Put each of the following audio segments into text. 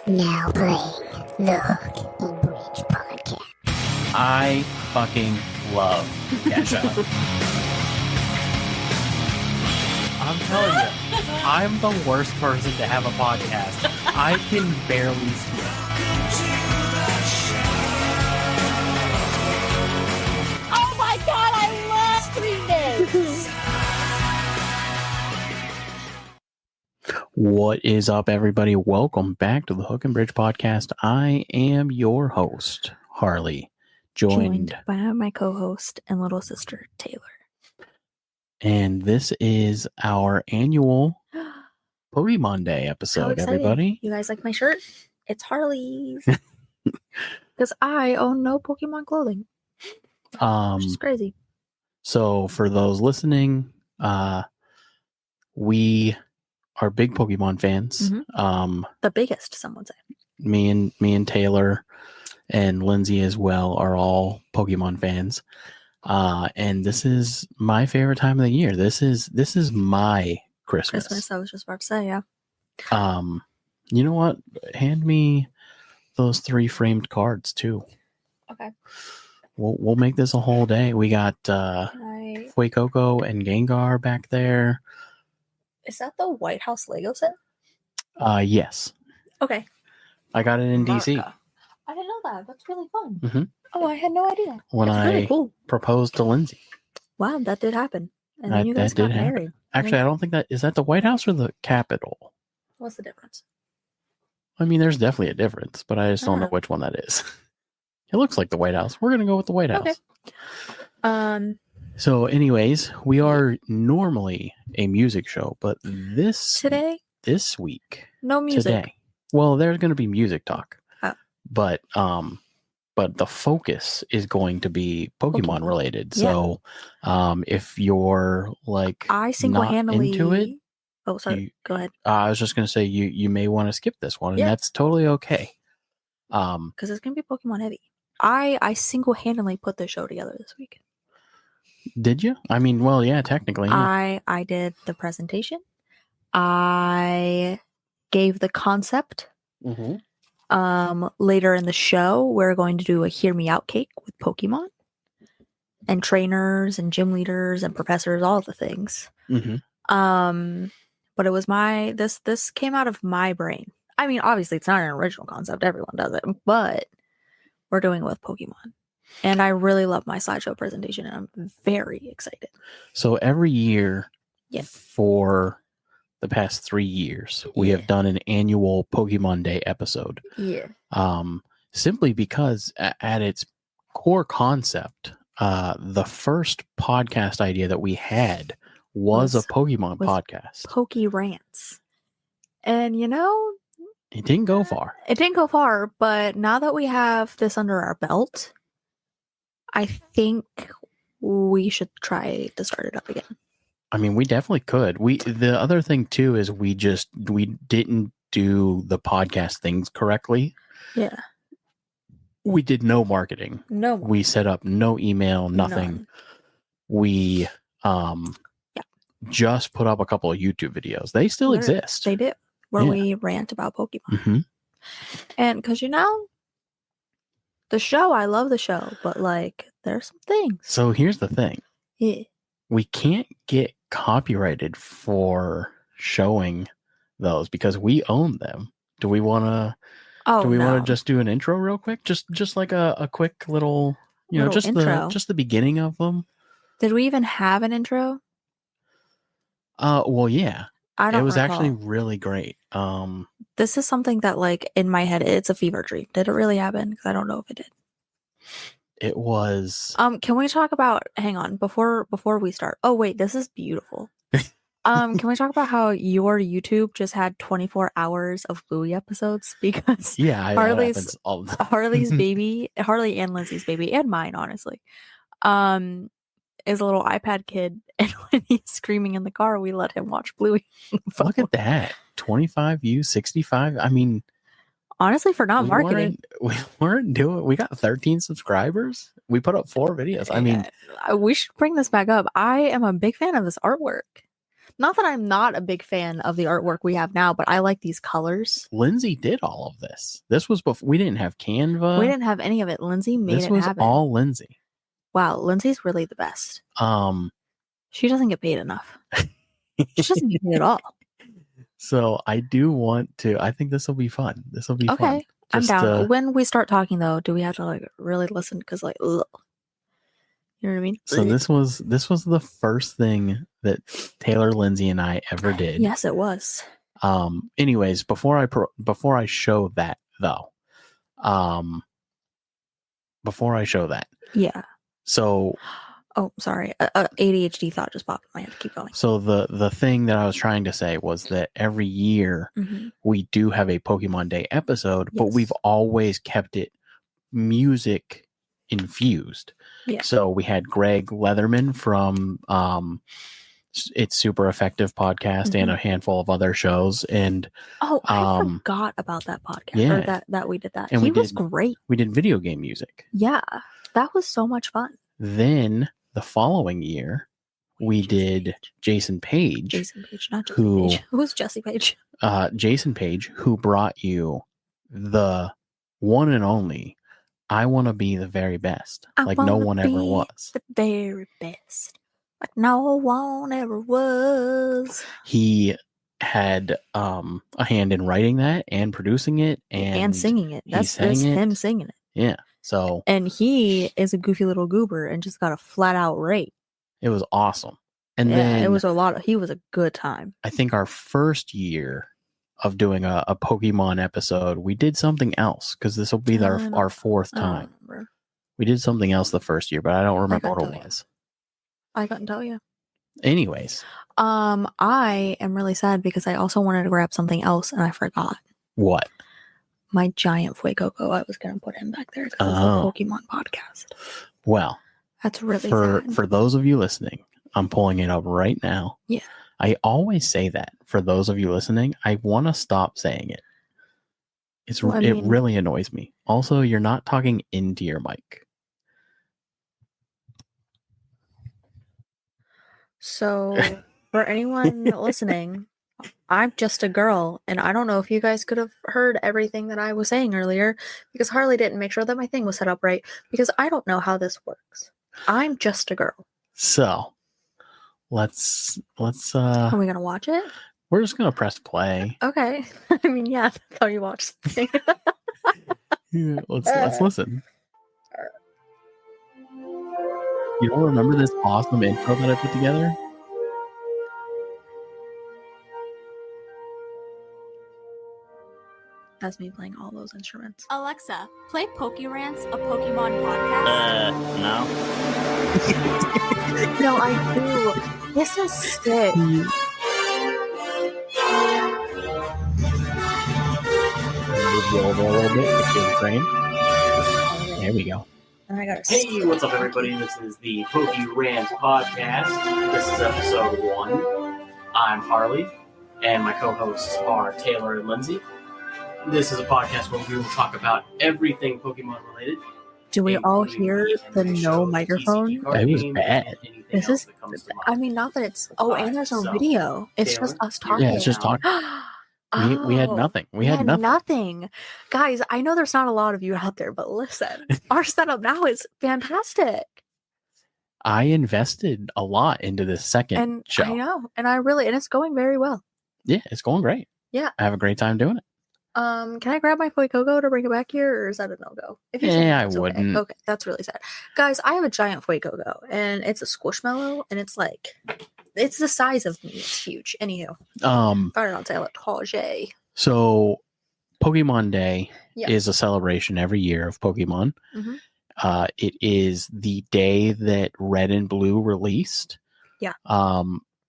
Now playing the Hook and Bridge podcast. I fucking love Kesha. I'm telling you, I'm the worst person to have a podcast. I can barely speak. Oh my god, I love this! What is up, everybody? Welcome back to the Hook and Bridge podcast. I am your host, Harley, joined by my co-host and little sister, Taylor. And this is our annual Pokémon Day episode, everybody. You guys like my shirt? It's Harley's. Because I own no Pokemon clothing. Which is crazy. So for those listening, we are big Pokemon fans. Mm-hmm. The biggest, some would say. Me and Taylor and Lindsay as well are all Pokemon fans. And this is my favorite time of the year. This is my Christmas. I was just about to say, yeah. You know what? Hand me those 3 framed cards too. Okay. We'll make this a whole day. We got Fuecoco and Gengar back there. Is that the White House Lego set? Yes. Okay. I got it in DC. I didn't know that. That's really fun. Mm-hmm. Oh, I had no idea. When That's really cool. Proposed to Lindsay. Wow, that did happen. And then you guys got married. Actually, I don't think is that the White House or the Capitol? What's the difference? I mean, there's definitely a difference, but I just don't know which one that is. It looks like the White House. We're going to go with the White House. Okay. So anyways, we are normally a music show, but this week, no music. Today, well, there's going to be music talk, but the focus is going to be Pokemon related. Yeah. So, if you're like I single-handedly not into it, oh, sorry. Go ahead. I was just going to say you may want to skip this one, and that's totally okay. Because it's going to be Pokemon heavy. I single-handedly put the show together this week. Did you? I mean, well, yeah, technically. Yeah. I did the presentation. I gave the concept. Mm-hmm. Later in the show, we're going to do a Hear Me Out cake with Pokemon and trainers and gym leaders and professors, all the things. Mm-hmm. But it was this came out of my brain. I mean, obviously it's not an original concept. Everyone does it, but we're doing it with Pokemon. And I really love my slideshow presentation, and I'm very excited. So every year for the past 3 years, we have done an annual Pokemon Day episode. Yeah. Simply because at its core concept, the first podcast idea that we had was a Pokemon podcast. Poke Rants. And it didn't go far. It didn't go far, but now that we have this under our belt, I think we should try to start it up again. I mean, we definitely could. The other thing too is we didn't do the podcast things correctly. Yeah. We did no marketing. No. We set up no email, nothing. None. We just put up a couple of YouTube videos. They still exist. They do. Where we rant about Pokemon. Mm-hmm. And because the show, I love the show, but there's some things. So here's the thing. Yeah. We can't get copyrighted for showing those because we own them. Do we want to? Oh, do we want to just do an intro real quick? Just like a quick little, just intro. the beginning of them. Did we even have an intro? Well, yeah. It was recall. Actually really great. This is something that in my head, it's a fever dream. Did it really happen? Because I don't know if it did. It was. Can we talk about? Hang on, before we start. Oh wait, this is beautiful. Can we talk about how your YouTube just had 24 hours of Bluey episodes because Harley's baby, Harley and Lindsay's baby, and mine honestly, is a little iPad kid, and when he's screaming in the car, we let him watch Bluey. Look at that, 25 views, 65. I mean. Honestly, for not marketing. We weren't doing. We got 13 subscribers. We put up 4 videos. I mean, we should bring this back up. I am a big fan of this artwork. Not that I'm not a big fan of the artwork we have now, but I like these colors. Lindsay did all of this. This was before we didn't have Canva. We didn't have any of it. Lindsay made this it was happen. all Lindsay. Wow, Lindsay's really the best. She doesn't get paid enough. She doesn't get paid at all. So I do want to. I think this will be fun. This will be fun. Okay, I'm down. When we start talking, though, do we have to like really listen? Because like, ugh. You know what I mean? So this was the first thing that Taylor, Lindsay, and I ever did. Yes, it was. Anyways, before I show that though, before I show that, yeah. So, oh, sorry, ADHD thought just popped in my head. Keep going. So the thing that I was trying to say was that every year we do have a Pokemon Day episode, but we've always kept it music infused. Yeah. So we had Greg Leatherman from It's Super Effective podcast and a handful of other shows. And I forgot about that podcast. Yeah, or that we did that. And he was great. We did video game music. Yeah, that was so much fun. Then the following year, we did Jason Page. Jason Page, not Jason Page. Who's Jesse Page? Jason Page, who brought you the one and only I Want to Be the Very Best. Like no one ever was. The very best. Like no one ever was. He had a hand in writing that and producing it and singing it. That's him singing it. Yeah. So and he is a goofy little goober and just got a flat out rate. It was awesome. And then it was he was a good time. I think our first year of doing a Pokemon episode, we did something else because this will be our fourth time. We did something else the first year, but I don't remember what it was. I couldn't tell you. Anyways. I am really sad because I also wanted to grab something else and I forgot. What? My giant Fuecoco. I was going to put him back there because it's a Pokemon podcast. Well, that's really sad. For those of you listening, I'm pulling it up right now. Yeah. I always say that. For those of you listening, I want to stop saying it. It really annoys me. Also, you're not talking into your mic. So, for anyone listening, I'm just a girl, and I don't know if you guys could have heard everything that I was saying earlier because Harley didn't make sure that my thing was set up right because I don't know how this works. I'm just a girl. So, let's Are we gonna watch it? We're just gonna press play. Okay. I mean, yeah, that's how you watch something. Yeah, let's listen. You don't remember this awesome intro that I put together? That's me playing all those instruments. Alexa, play Pokérants, a Pokemon podcast. No. No, I do. This is sick. Move you over a little bit if you're trained. There we go. Hey, what's up, everybody? This is the Pokerant podcast. This is episode 1. I'm Harley, and my co-hosts are Taylor and Lindsay. This is a podcast where we will talk about everything Pokemon related. Do we all hear the no microphone? It was bad. This is, I mean, not that it's, and there's no video. It's just us talking. Yeah, it's just talking. We had nothing. We had nothing. Guys, I know there's not a lot of you out there, but listen, our setup now is fantastic. I invested a lot into this second show. I know. And it's going very well. Yeah, it's going great. Yeah. I have a great time doing it. Can I grab my Fuecoco to bring it back here, or is that a no-go? I wouldn't. Okay, that's really sad. Guys, I have a giant Fuecoco, and it's a Squishmallow, and it's it's the size of me. It's huge. Anywho. Better not say Tajay. So, Pokemon Day is a celebration every year of Pokemon. Mm-hmm. It is the day that Red and Blue released. Yeah.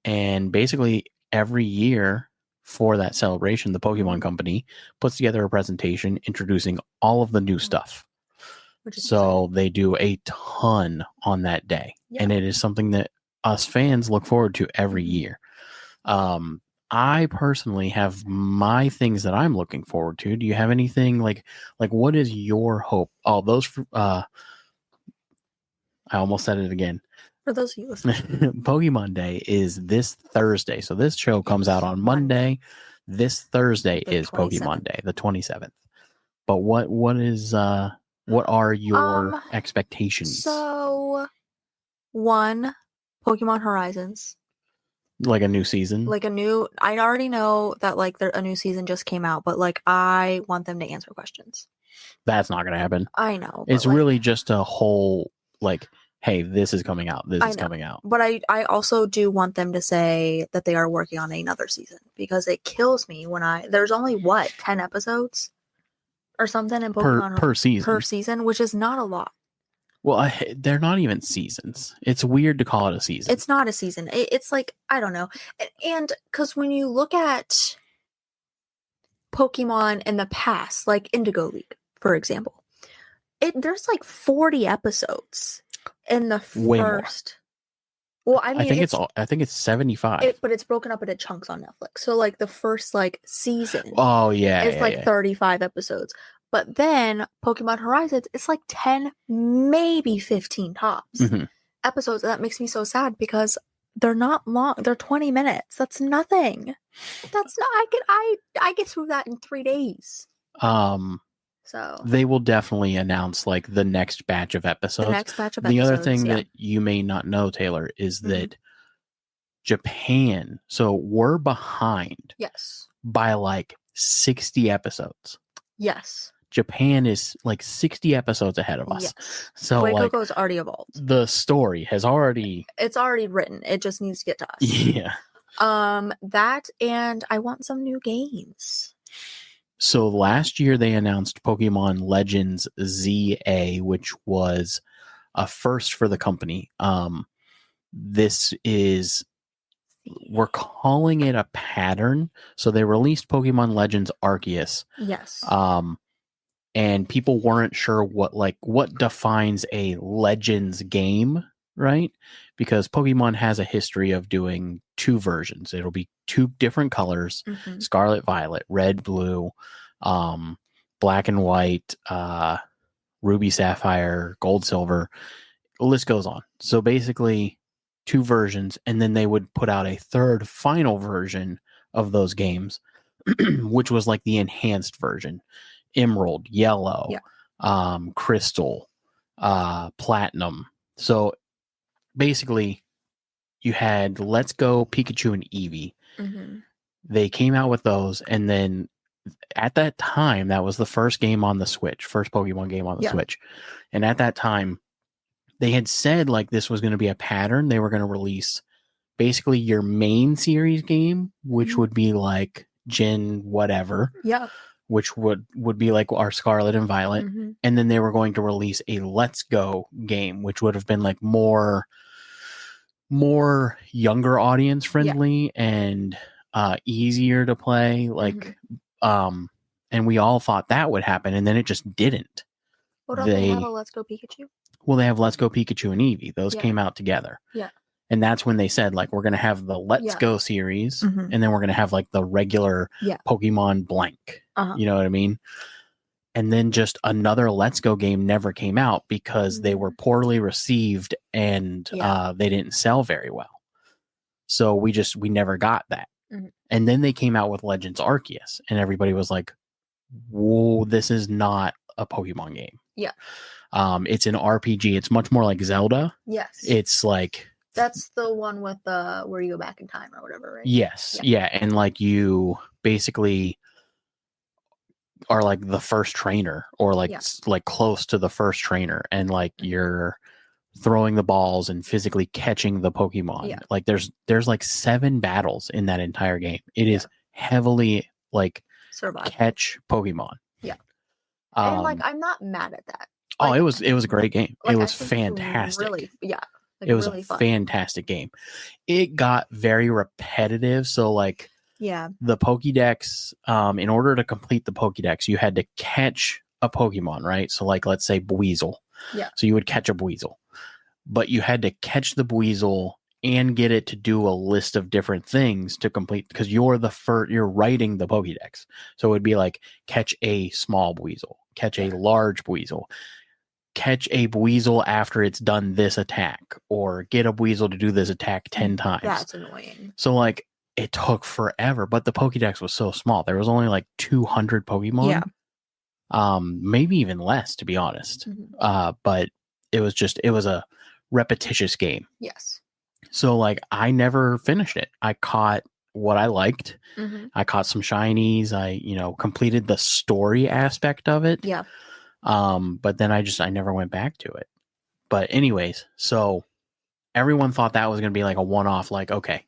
And basically every year for that celebration, the Pokémon Company puts together a presentation introducing all of the new stuff. So they do a ton on that day. Yeah. And it is something that us fans look forward to every year. I personally have my things that I'm looking forward to. Do you have anything like what is your hope? Oh, those I almost said it again. For those of you listening. Pokemon Day is this Thursday. So this show comes out on Monday. This Thursday The is 27th. Pokemon Day, the 27th. But what are your expectations? So, one, Pokemon Horizons. Like a new season? I already know that like a new season just came out, but like I want them to answer questions. That's not going to happen. I know. It's really just a whole like, hey, this is coming out. This is coming out. But I also do want them to say that they are working on another season, because it kills me when there's only 10 episodes or something in Pokemon per season, which is not a lot. Well, they're not even seasons. It's weird to call it a season. It's not a season. It's like, I don't know. And because when you look at Pokemon in the past, like Indigo League, for example, there's like 40 episodes in the first. Well, I mean, I think it's 75. But it's broken up into chunks on Netflix. So like the first like season. Oh yeah, it's 35 episodes. But then Pokemon Horizons, it's like 10, maybe 15 tops episodes. And that makes me so sad because they're not long. They're 20 minutes. That's nothing. That's not. I get through that in 3 days. So they will definitely announce like the next batch of episodes. The other thing that you may not know, Taylor, is that Japan. So we're behind. Yes. By like 60 episodes. Yes. Japan is like 60 episodes ahead of us. Yes. So Coco's already evolved. The story has already... It's already written. It just needs to get to us. Yeah. That, and I want some new games. So last year they announced Pokemon Legends ZA, which was a first for the company. This is... We're calling it a pattern. So they released Pokemon Legends Arceus. Yes. And people weren't sure what defines a Legends game, right? Because Pokemon has a history of doing 2 versions. It'll be 2 different colors, Scarlet, Violet, Red, Blue, Black and White, Ruby, Sapphire, Gold, Silver. The list goes on. So basically 2 versions, and then they would put out a third final version of those games, which was like the enhanced version. Emerald, Yellow, Crystal, Platinum. So basically you had Let's Go, Pikachu, and Eevee. They came out with those, and then at that time, that was the first game on the Switch, first Pokemon game on the Switch. And at that time, they had said like this was going to be a pattern. They were going to release basically your main series game, which would be like Gen whatever. Yeah. Which would be like our Scarlet and Violet. And then they were going to release a Let's Go game, which would have been like more younger audience friendly and easier to play. Like, and we all thought that would happen, and then it just didn't. Well, don't they have a Let's Go Pikachu? Well, they have Let's Go Pikachu and Eevee. Those came out together. Yeah. And that's when they said, like, we're going to have the Let's Go series, and then we're going to have, like, the regular Pokemon blank. You know what I mean? And then just another Let's Go game never came out because they were poorly received and they didn't sell very well. So we never got that. And then they came out with Legends Arceus, and everybody was like, whoa, this is not a Pokemon game. Yeah. It's an RPG. It's much more like Zelda. Yes. It's like... That's the one with where you go back in time or whatever, right? Yes. Yeah. And like you basically are like the first trainer or like close to the first trainer, and like you're throwing the balls and physically catching the Pokemon. Yeah. Like there's like 7 battles in that entire game. It is heavily like survival. Catch Pokemon. Yeah. And like I'm not mad at that. Like, it was a great game. Like, it was fantastic. Really, like, it was really a fun. fantastic game. It got very repetitive. So like the Pokédex, in order to complete the Pokédex, you had to catch a Pokemon, right? So like, let's say Buizel. Yeah. So you would catch a Buizel, but you had to catch the Buizel and get it to do a list of different things to complete, because you're writing the Pokédex. So it would be like catch a small Buizel, catch a large Buizel, catch a Weasel after it's done this attack, or get a Weasel to do this attack 10 times. That's annoying. So like it took forever, but the Pokédex was so small. There was only like 200 Pokemon. Yeah. Maybe even less, to be honest. But it was a repetitious game. Yes. So like I never finished it. I caught what I liked. I caught some shinies. I, completed the story aspect of it. Yeah. But then I never went back to it. But anyways, so everyone thought that was going to be like a one-off, like, okay,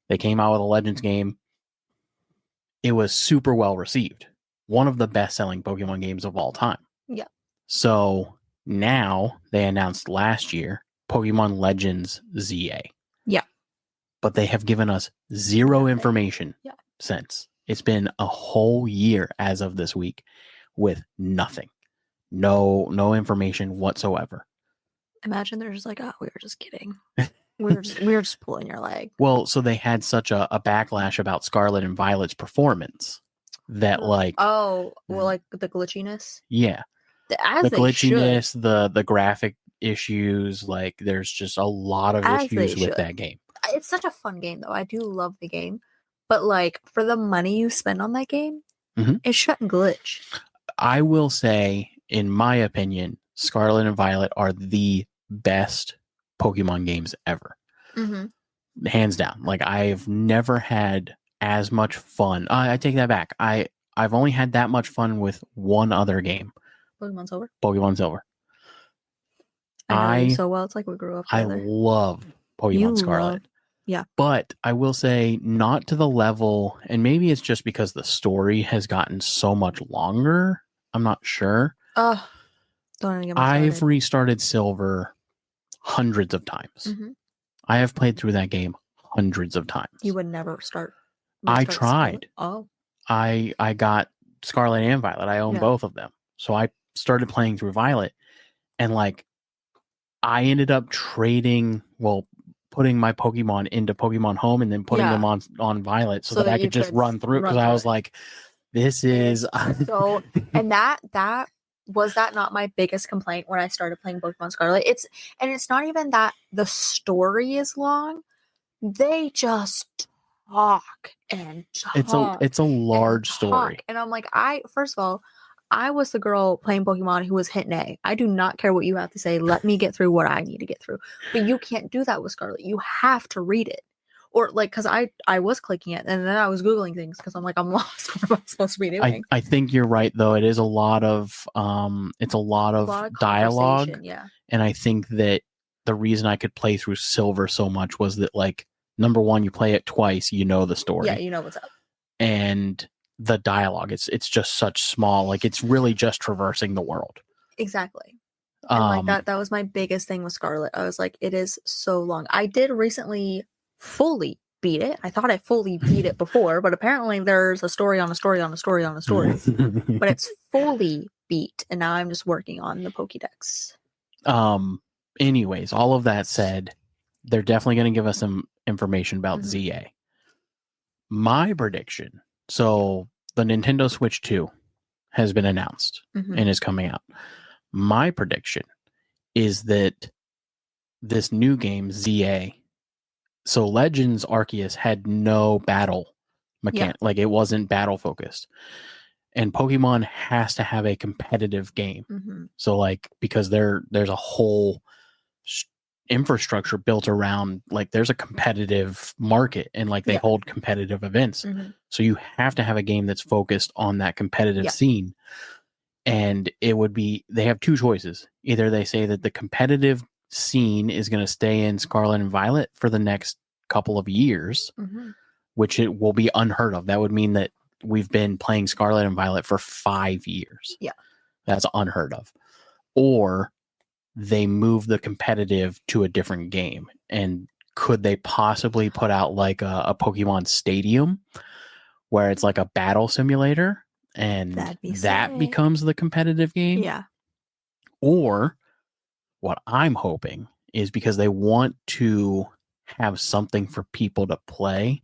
they came out with a Legends game. It was super well received. One of the best-selling Pokemon games of all time. Yeah. So now they announced last year Pokemon Legends ZA. Yeah. But they have given us zero information since. It's been a whole year as of this week with nothing. No information whatsoever. Imagine they're just like, oh, we were just kidding. we were just pulling your leg. Well, so they had such a backlash about Scarlet and Violet's performance that like the glitchiness. Yeah. The glitchiness, the graphic issues, like there's just a lot of issues with that game. It's such a fun game though. I do love the game. But like for the money you spend on that game, it shouldn't glitch. I will say, in my opinion, Scarlet and Violet are the best Pokemon games ever. Hands down. Like I've never had as much fun. I take that back. I've only had that much fun with one other game. Pokemon Silver. I know you so well. It's like we grew up together. I love Pokemon Scarlet. Yeah. But I will say not to the level, and maybe it's just because the story has gotten so much longer. I'm not sure. Don't even get me I've started. restarted Silver hundreds of times. I have played through that game hundreds of times. You would never start. I tried. Scarlet? Oh. I got Scarlet and Violet. I own both of them. So I started playing through Violet, and like I ended up putting my Pokemon into Pokemon Home and then putting them on Violet so that I could just run through, because I was like, this is so. And that was not my biggest complaint when I started playing Pokemon Scarlet. It's not even that the story is long. They just talk and talk. It's a large story. And I'm like, first of all, I was the girl playing Pokemon who was hitting A. I do not care what you have to say. Let me get through what I need to get through. But you can't do that with Scarlet. You have to read it. Or like, because I was clicking it and then I was Googling things because I'm like, I'm lost. What am I supposed to be doing? I think you're right, though. It is a lot of dialogue. Yeah. And I think that the reason I could play through Silver so much was that, like, number one, you play it twice, you know the story. Yeah, you know what's up. And the dialogue, it's just such small, like it's really just traversing the world. Exactly. And like that was my biggest thing with Scarlet. I was like, it is so long. I did recently fully beat it. I thought I fully beat it before, but apparently there's a story on a story on a story on a story. But it's fully beat, and now I'm just working on the Pokédex. Anyways, all of that said, they're definitely going to give us some information about ZA. My prediction. So the Nintendo Switch 2 has been announced and is coming out. My prediction is that this new game, ZA, so Legends Arceus had no battle mechanic, like it wasn't battle focused. And Pokemon has to have a competitive game. So like, because there's a whole infrastructure built around, like there's a competitive market and like they hold competitive events. So you have to have a game that's focused on that competitive scene. And they have two choices. Either they say that the competitive scene is going to stay in Scarlet and Violet for the next couple of years, which it will be unheard of. That would mean that we've been playing Scarlet and Violet for 5 years. Yeah. That's unheard of. Or they move the competitive to a different game. And could they possibly put out like a Pokemon Stadium where it's like a battle simulator and that becomes the competitive game? Yeah. Or what I'm hoping is, because they want to have something for people to play,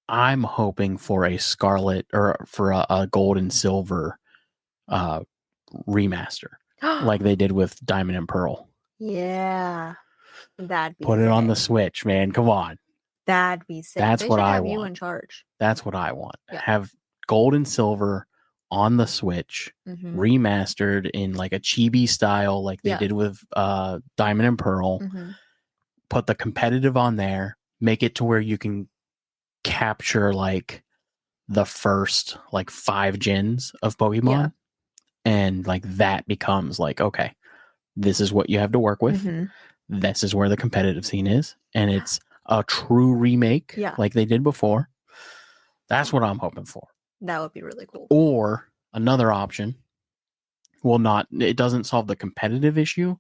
I'm hoping for a Scarlet or for a Gold and Silver remaster. like they did with Diamond and Pearl. Yeah. That'd be Put it on the sick. Switch, man. Come on. That'd be sick. That's They what should I have you want. in charge. That's what I want. Yeah. Have gold and silver on the Switch, remastered in like a chibi style, like they did with Diamond and Pearl. Put the competitive on there. Make it to where you can capture like the first like 5 gens of Pokemon, and like that becomes like, okay, this is what you have to work with. This is where the competitive scene is, and it's a true remake, like they did before. That's what I'm hoping for. That would be really cool. Or another option, it doesn't solve the competitive issue,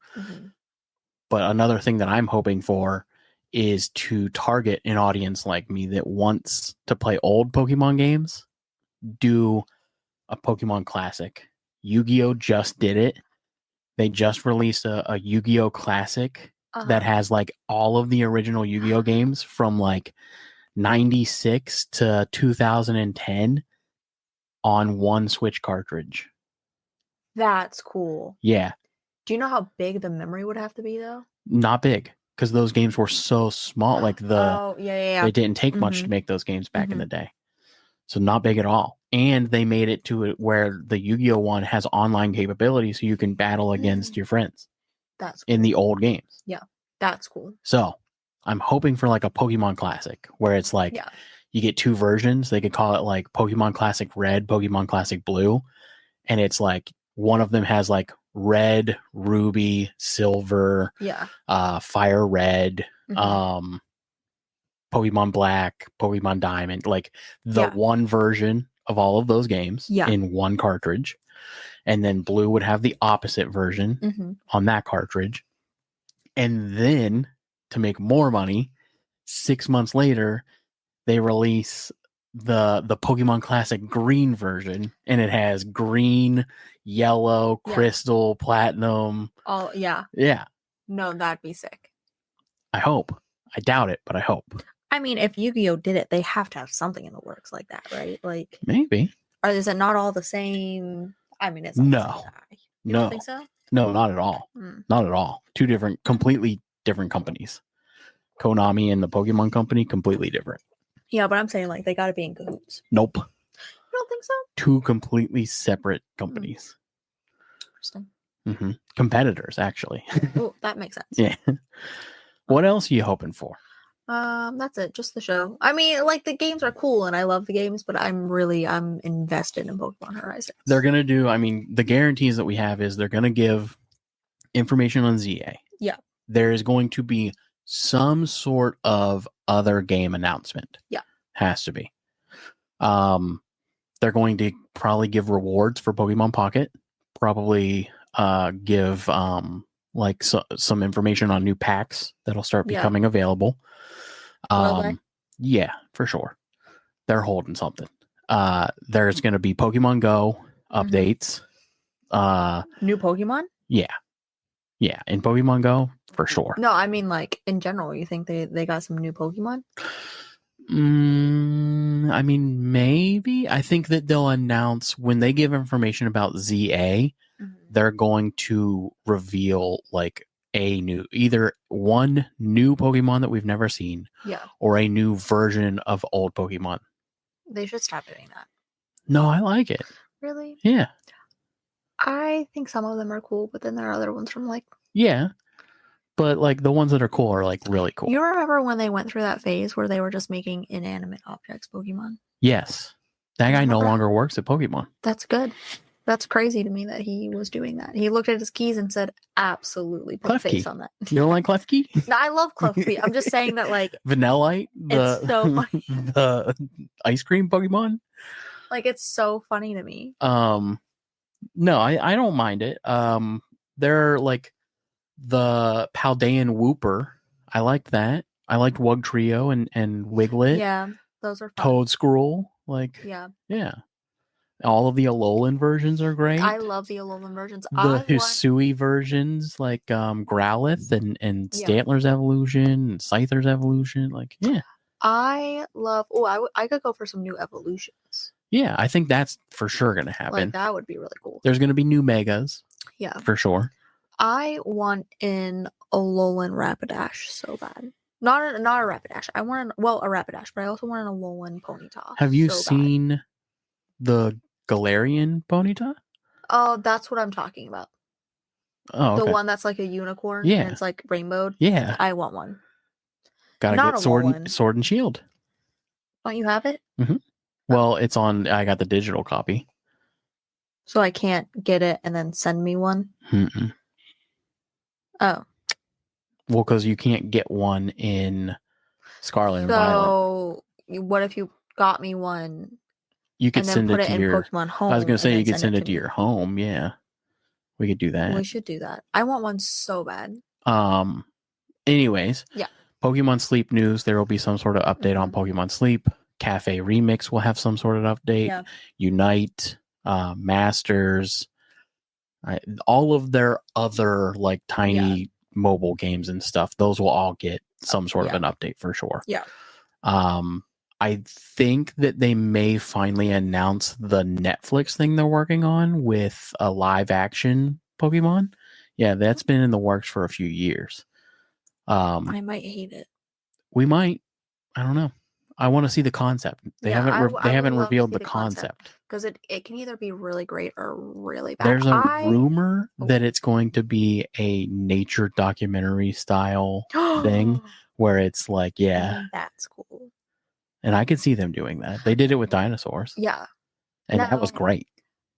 but another thing that I'm hoping for is to target an audience like me that wants to play old Pokemon games. Do a Pokemon Classic. Yu-Gi-Oh! Just did it. They just released a Yu-Gi-Oh! Classic that has like all of the original Yu-Gi-Oh! Games from like 96 to 2010 on one Switch cartridge. That's cool. Yeah. Do you know how big the memory would have to be though? Not big, because those games were so small. Like they didn't take much to make those games back in the day. So not big at all. And they made it to it where the Yu-Gi-Oh! One has online capability, so you can battle against your friends. That's cool. In the old games. Yeah, that's cool. So I'm hoping for like a Pokemon Classic where it's like you get 2 versions. They could call it like Pokemon Classic Red, Pokemon Classic Blue. And it's like one of them has like red, ruby, silver, fire red, Pokemon Black, Pokemon Diamond, like the one version of all of those games in one cartridge. And then Blue would have the opposite version on that cartridge. And then to make more money, 6 months later, they release the Pokemon Classic Green version, and it has green, yellow, crystal, platinum. Oh, yeah. Yeah. No, that'd be sick. I hope. I doubt it, but I hope. I mean, if Yu-Gi-Oh! Did it, they have to have something in the works like that, right? Like maybe. Or is it not all the same? I mean, it's all the same guy. You don't think so? No, not at all. Not at all. 2 completely different companies. Konami and the Pokemon Company, completely different. Yeah, but I'm saying like they got to be in cahoots. Nope. You don't think so? 2 completely separate companies. Interesting. Competitors, actually. Oh, that makes sense. Yeah. What else are you hoping for? That's it. Just the show. I mean, like the games are cool and I love the games, but I'm invested in Pokemon Horizons. They're going to do, I mean, the guarantees that we have is they're going to give information on ZA. Yeah. There is going to be some sort of other game announcement. Yeah. Has to be. They're going to probably give rewards for Pokemon Pocket. Probably give some information on new packs that'll start becoming available. Yeah, for sure. They're holding something. There's going to be Pokemon Go updates. New Pokemon? Yeah. Yeah, in Pokemon Go, for sure. No, I mean like in general, you think they got some new Pokemon? I mean, maybe. I think that they'll announce when they give information about ZA, they're going to reveal like either one new Pokemon that we've never seen, or a new version of old Pokemon. They should stop doing that. No, I like it. Really? Yeah. I think some of them are cool, but then there are other ones from like... Yeah. But like the ones that are cool are like really cool. You remember when they went through that phase where they were just making inanimate objects Pokemon? Yes. That guy no longer works at Pokemon. That's good. That's crazy to me that he was doing that. He looked at his keys and said, absolutely, put a face on that. You don't like Klefki? No, I love Klefki. I'm just saying that like... Vanillite? It's so funny. The ice cream Pokemon? Like, it's so funny to me. No, I don't mind it. They're like the Paldean Wooper. I liked that. I liked Wugtrio and Wiglet. Yeah, those are fun. Toadscruel. Like, yeah. All of the Alolan versions are great. I love the Alolan versions. The Hisui versions, like Growlithe and Stantler's evolution and Scyther's evolution. Like, yeah. I love... Oh, I could go for some new evolutions. Yeah, I think that's for sure going to happen. Like, that would be really cool. There's going to be new Megas. Yeah. For sure. I want an Alolan Rapidash so bad. Not a Rapidash. I want a Rapidash, but I also want an Alolan Ponyta. Have you so seen bad. the Galarian Ponyta? Oh, that's what I'm talking about. Oh, okay. The one that's like a unicorn. Yeah. And it's like rainbowed. Yeah. I want one. Gotta Not get Alolan. Sword and Shield. Don't you have it? Mm-hmm. Well, it's on. I got the digital copy. So I can't get it and then send me one? Mm-mm. Oh. Well, because you can't get one in Scarlet and Violet. So what if you got me one? You could and then send put it to in your Pokemon Home. I was gonna say you could send it to me? your home. Yeah, we could do that. We should do that. I want one so bad. Anyways, yeah. Pokemon Sleep news. There will be some sort of update on Pokemon Sleep. Cafe Remix will have some sort of update. Yeah. Unite, Masters, all of their other like tiny mobile games and stuff. Those will all get some sort of an update for sure. Yeah. I think that they may finally announce the Netflix thing they're working on with a live action Pokemon. Yeah, that's been in the works for a few years. I might hate it. We might. I don't know. I want to see the concept. They haven't revealed the concept because it can either be really great or really bad. There's a rumor that it's going to be a nature documentary style thing where it's like, that's cool. And I could see them doing that. They did it with dinosaurs. Yeah. And that was great.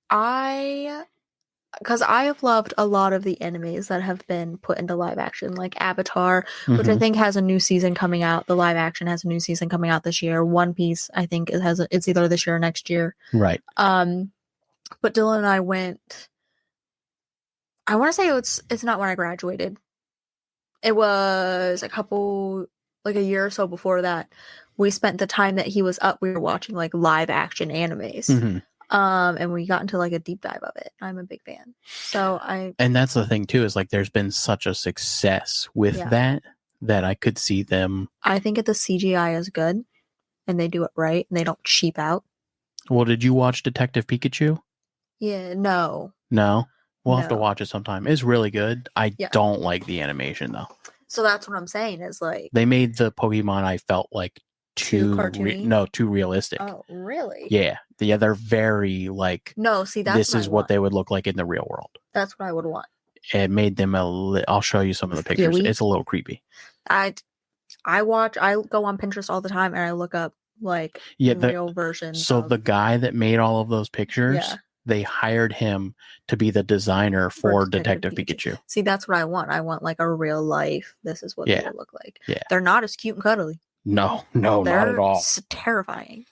Because I have loved a lot of the animes that have been put into live action, like Avatar, which I think has a new season coming out. The live action has a new season coming out this year. One Piece, I think it's either this year or next year. Right. But Dylan and I went. I want to say it's not when I graduated. It was a year or so before that. We spent the time that he was up. We were watching like live action animes. And we got into like a deep dive of it. I'm a big fan. And that's the thing too, is like there's been such a success with that I could see them. I think the CGI is good and they do it right and they don't cheap out. Well, did you watch Detective Pikachu? Yeah, no. We'll have to watch it sometime. It's really good. I don't like the animation though. So that's what I'm saying is like they made the Pokemon I felt like too realistic. Oh, really? Yeah. They're very like this is what they would look like in the real world. That's what I would want. It made them I'll show you some of the pictures. Really? It's a little creepy. I go on Pinterest all the time and I look up like real versions. So the guy that made all of those pictures, they hired him to be the designer for Detective Pikachu. See, that's what I want. I want like a real life. This is what they will look like. Yeah. They're not as cute and cuddly. No, not at all. Terrifying.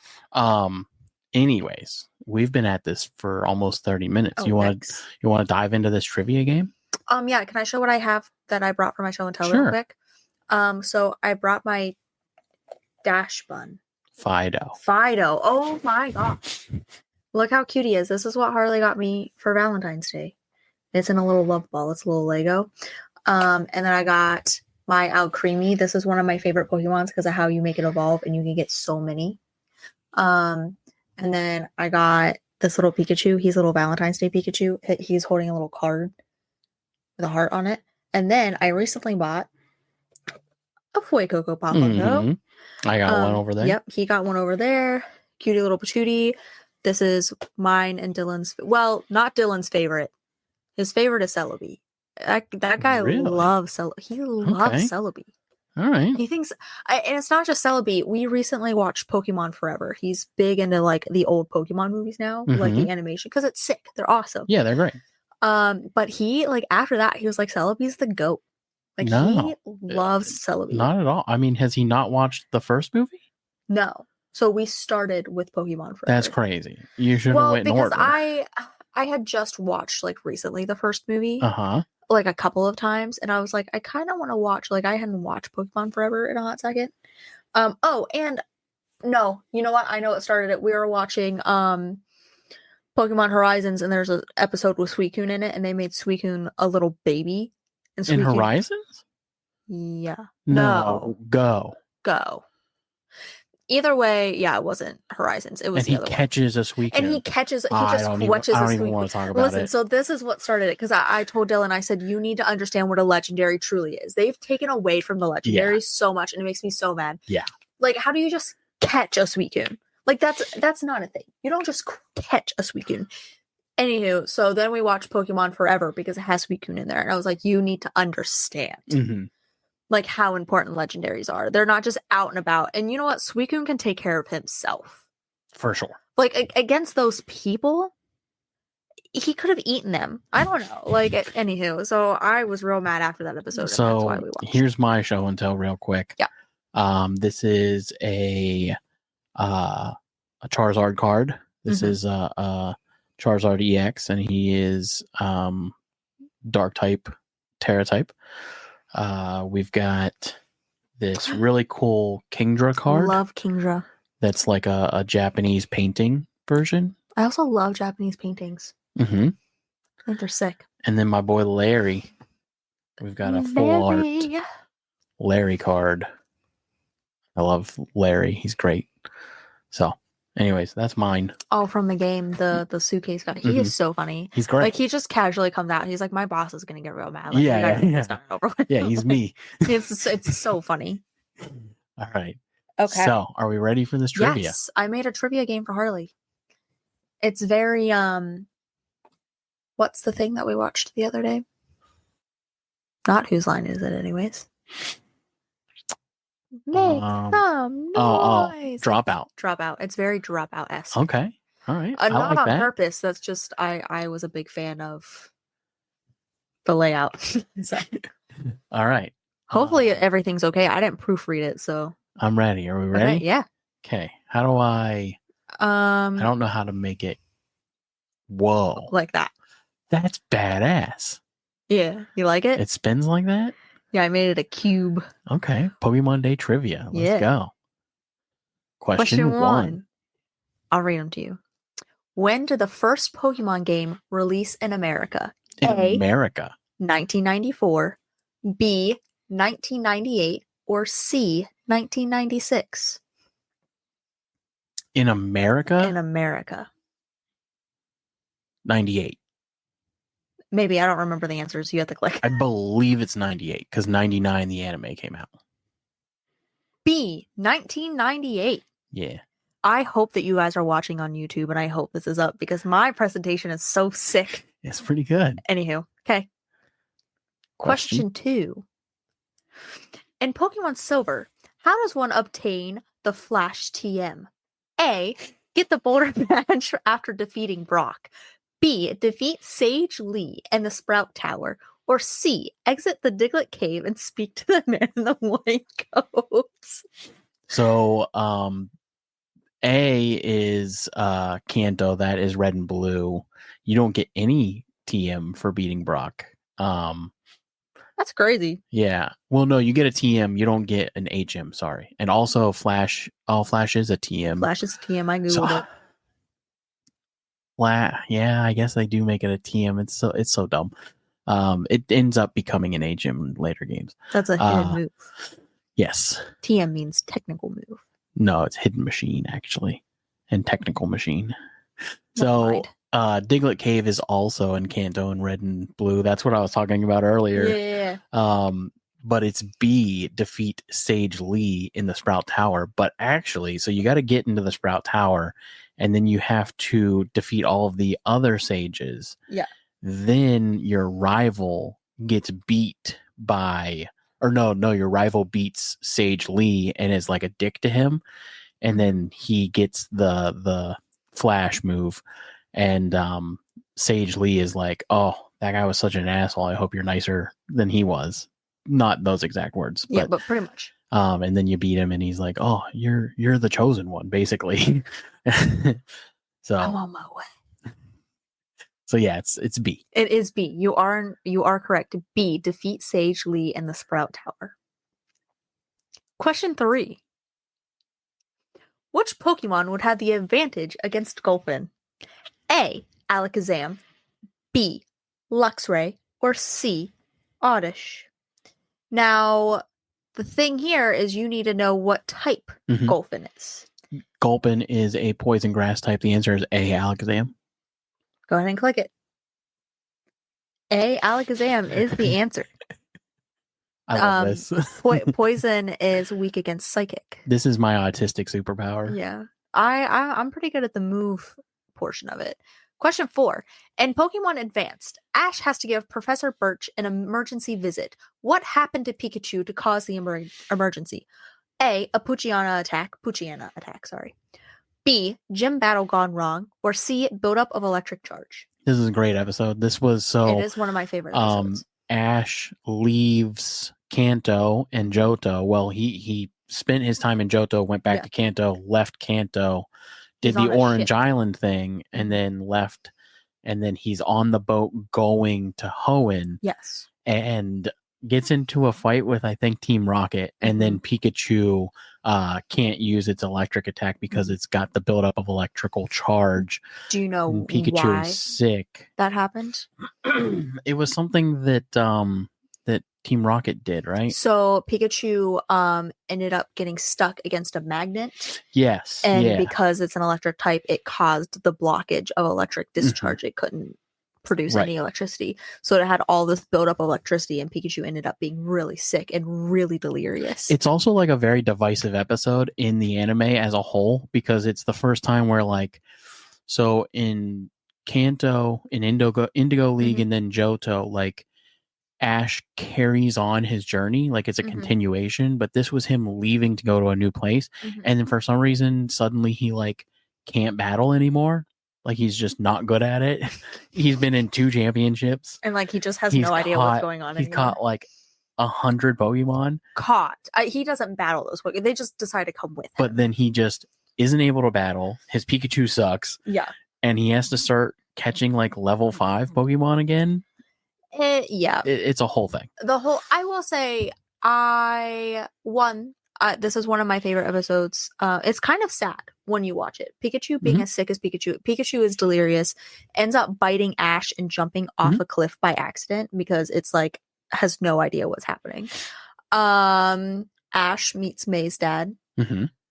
Anyways, we've been at this for almost 30 minutes. You want to dive into this trivia game? Yeah. Can I show what I have that I brought for my show and tell real quick? So I brought my Dash Bun. Fido. Oh my gosh. Look how cute he is. This is what Harley got me for Valentine's Day. It's in a little love ball. It's a little Lego. And then I got my Alcremie. This is one of my favorite Pokemons because of how you make it evolve and you can get so many. And then I got this little Pikachu. He's a little Valentine's Day Pikachu. He's holding a little card with a heart on it. And then I recently bought a Fuecoco Pop-Up. I got one over there. Yep, he got one over there. Cutie little patootie. This is mine and Dylan's. Well, not Dylan's favorite. His favorite is Celebi. That guy loves Celebi. He loves Celebi. All right. He thinks, and it's not just Celebi. We recently watched Pokemon Forever. He's big into like the old Pokemon movies now, like the animation, because it's sick. They're awesome. Yeah, they're great. But he like after that, he was like, Celebi's the GOAT. Like he loves Celebi. Not at all. I mean, has he not watched the first movie? No. So we started with Pokemon Forever. That's crazy. You should have went in order. I had just watched like recently the first movie. Like a couple of times, and I was like, I kind of want to watch. Like, I hadn't watched Pokemon Forever in a hot second. Oh, and no, you know what? I know it started it. We were watching Pokemon Horizons, and there's an episode with Suicune in it, and they made Suicune a little baby. And in Horizons? Yeah. No. Go. Either way, yeah, it wasn't Horizons. It was And the he other catches a Suicune. one. And he catches, he I just don't catches a even want Suicune. to talk about Listen, it. so this is what started it, because I told Dylan, I said, you need to understand what a legendary truly is. They've taken away from the legendary so much, and it makes me so mad. Yeah. Like, how do you just catch a Suicune? Like, that's not a thing. You don't just catch a Suicune. Anywho, so then we watched Pokemon Forever because it has Suicune in there, and I was like, you need to understand. Mm-hmm. Like, how important legendaries are. They're not just out and about. And you know what? Suicune can take care of himself. For sure. Like, against those people, he could have eaten them. I don't know. Like, anywho. So I was real mad after that episode. So and that's why we watched. Here's my show and tell real quick. Yeah. This is a Charizard card. This is a Charizard EX, and he is Dark type, Terra type. We've got this really cool Kingdra card. Love Kingdra. That's like a Japanese painting version. I also love Japanese paintings. Mm-hmm. I think they're sick. And then my boy Larry. We've got a full art Larry card. I love Larry. He's great. So, anyways, that's mine. Oh, from the game, the suitcase guy. He is so funny. He's great. Like, he just casually comes out. And he's like, my boss is gonna get real mad. Like, Yeah. Yeah, he's me. It's so funny. All right. Okay. So, are we ready for this trivia? Yes, I made a trivia game for Harley. It's very what's the thing that we watched the other day? Not Whose Line Is It, anyways? Make some noise. Dropout. Dropout. It's very Dropout-esque. Okay. All right. I Not like on that. purpose. That's just I was a big fan of the layout. So, all right. hopefully everything's okay. I didn't proofread it, so I'm ready. Are we ready? Okay, yeah. Okay. How do I don't know how to make it. Whoa. Like that. That's badass. Yeah. You like it? It spins like that? Yeah, I made it a cube. Okay. Pokemon Day trivia. Let's go. Question 1. I'll read them to you. When did the first Pokemon game release in America? In A, America. 1994, B, 1998, or C, 1996? In America? In America. 98. Maybe, I don't remember the answers. You have to click. I believe it's 98 because 99 the anime came out. B, 1998. Yeah. I hope that you guys are watching on YouTube, and I hope this is up because my presentation is so sick. It's pretty good. Anywho, okay. Question 2. In Pokemon Silver, how does one obtain the Flash TM? A, get the Boulder Badge after defeating Brock. B, defeat Sage Lee and the Sprout Tower. Or C, exit the Diglett Cave and speak to the man in the white coat. So, A is Kanto. That is Red and Blue. You don't get any TM for beating Brock. That's crazy. Yeah. Well, no, you get a TM. You don't get an HM. Sorry. And also Flash. Oh, Flash is a TM. Flash is a TM. I googled it. Yeah, I guess they do make it a TM. It's so dumb. It ends up becoming an HM in later games. That's a hidden move. Yes. TM means technical move. No, it's hidden machine actually, and technical machine. So, Diglett Cave is also in Kanto and Red and Blue. That's what I was talking about earlier. Yeah. But it's B, defeat Sage Lee in the Sprout Tower. But actually, so you got to get into the Sprout Tower, and then you have to defeat all of the other sages. Yeah. Then your rival gets beat by, or no, your rival beats Sage Lee and is like a dick to him, and then he gets the Flash move, and Sage Lee is like, "Oh, that guy was such an asshole. I hope you're nicer than he was." Not those exact words. Yeah, but pretty much. And then you beat him, and he's like, "Oh, you're the chosen one," basically. So I'm on my way. So yeah, it's B. It is B. You are correct. B, defeat Sage Lee and the Sprout Tower. Question 3. Which Pokemon would have the advantage against Gulpin? A, Alakazam, B, Luxray, or C, Oddish? Now, The thing here is you need to know what type Mhm. Gulpin is. Gulpin is a poison grass type. The answer is A, Alakazam. Go ahead and click it. A, Alakazam is the answer. I love this. Poison is weak against Psychic. This is my autistic superpower. Yeah. I'm pretty good at the move portion of it. Question 4. In Pokemon Advanced, Ash has to give Professor Birch an emergency visit. What happened to Pikachu to cause the emergency? A. A Poochyena attack, sorry. B. Gym battle gone wrong. Or C. Buildup of electric charge. This is a great episode. This was It is one of my favorite episodes. Ash leaves Kanto and Johto. Well, he spent his time in Johto, went back to Kanto, left Kanto, did the Orange Island thing, and then left. And then he's on the boat going to Hoenn. Yes. And gets into a fight with, I think, Team Rocket. And then Pikachu can't use its electric attack because it's got the buildup of electrical charge. Do you know and Pikachu why is sick. that happened? It was something that that Team Rocket did, right? So Pikachu ended up getting stuck against a magnet. Yes. And because it's an electric type, it caused the blockage of electric discharge. It couldn't produce any electricity. So it had all this buildup of electricity, and Pikachu ended up being really sick and really delirious. It's also like a very divisive episode in the anime as a whole, because it's the first time where, like, so in Kanto, in Indigo League, and then Johto, like, Ash carries on his journey, like it's a continuation, but this was him leaving to go to a new place, and then for some reason suddenly he like can't battle anymore, like he's just not good at it. He's been in 2 championships and like he just has no idea what's going on he's anymore. caught like 100 Pokemon. He doesn't battle those Pokemon, they just decide to come with him. But then he just isn't able to battle. His Pikachu sucks, and he has to start catching like level 5 Pokemon again. It's a whole thing. I will say, this is one of my favorite episodes. It's kind of sad when you watch it. Pikachu being as sick as Pikachu is delirious, ends up biting Ash and jumping off a cliff by accident because it's like has no idea what's happening. Ash meets May's dad,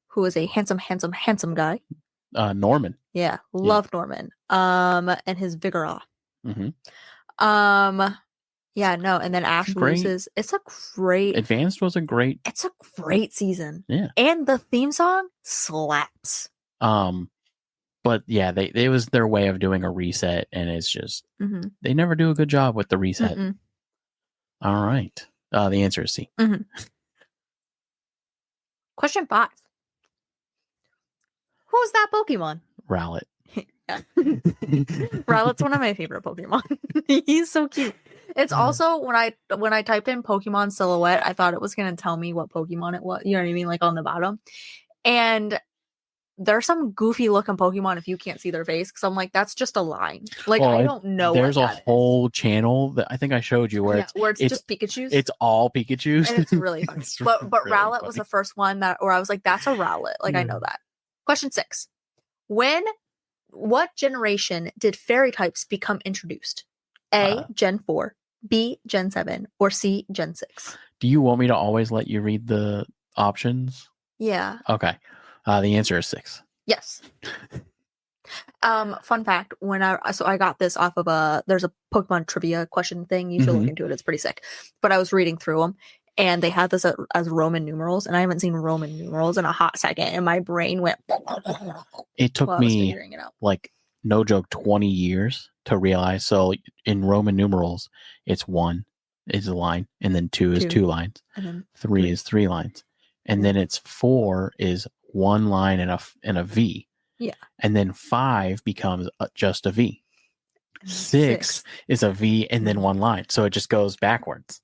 who is a handsome guy. Norman. Yeah, love Norman. And his Vigoroth. And then Ash loses. It's a great season. Yeah. And the theme song slaps. But yeah, it was their way of doing a reset, and it's just they never do a good job with the reset. All right. The answer is C. Question 5. Who's that Pokemon? Rowlet. Yeah. Rowlet's one of my favorite Pokemon. He's so cute. It's also when I typed in Pokemon silhouette, I thought it was going to tell me what Pokemon it was. You know what I mean? Like on the bottom. And there's some goofy looking Pokemon if you can't see their face, because I'm like, that's just a line. Like, I don't know. There's a whole channel that I think I showed you where it's just Pikachu's. It's all Pikachu's. And it's really fun. But really Rowlet was the first one where I was like, that's a Rowlet. Like, I know that. Question 6. What generation did fairy types become introduced? A, Gen 4, B, Gen 7, or C, Gen 6? Do you want me to always let you read the options? Yeah. Okay. The answer is 6. Yes. Fun fact, I got this off of there's a Pokemon trivia question thing. You should look into it. It's pretty sick. But I was reading through them, and they had this as Roman numerals, and I haven't seen Roman numerals in a hot second, and my brain went. It took me, like, no joke, 20 years to realize. So in Roman numerals, it's 1 is a line, and then 2 is 2 lines, and then 3 is 3 lines, and then it's 4 is 1 line and a V. Yeah. And then 5 becomes just a V. 6 is a V and then 1 line. So it just goes backwards.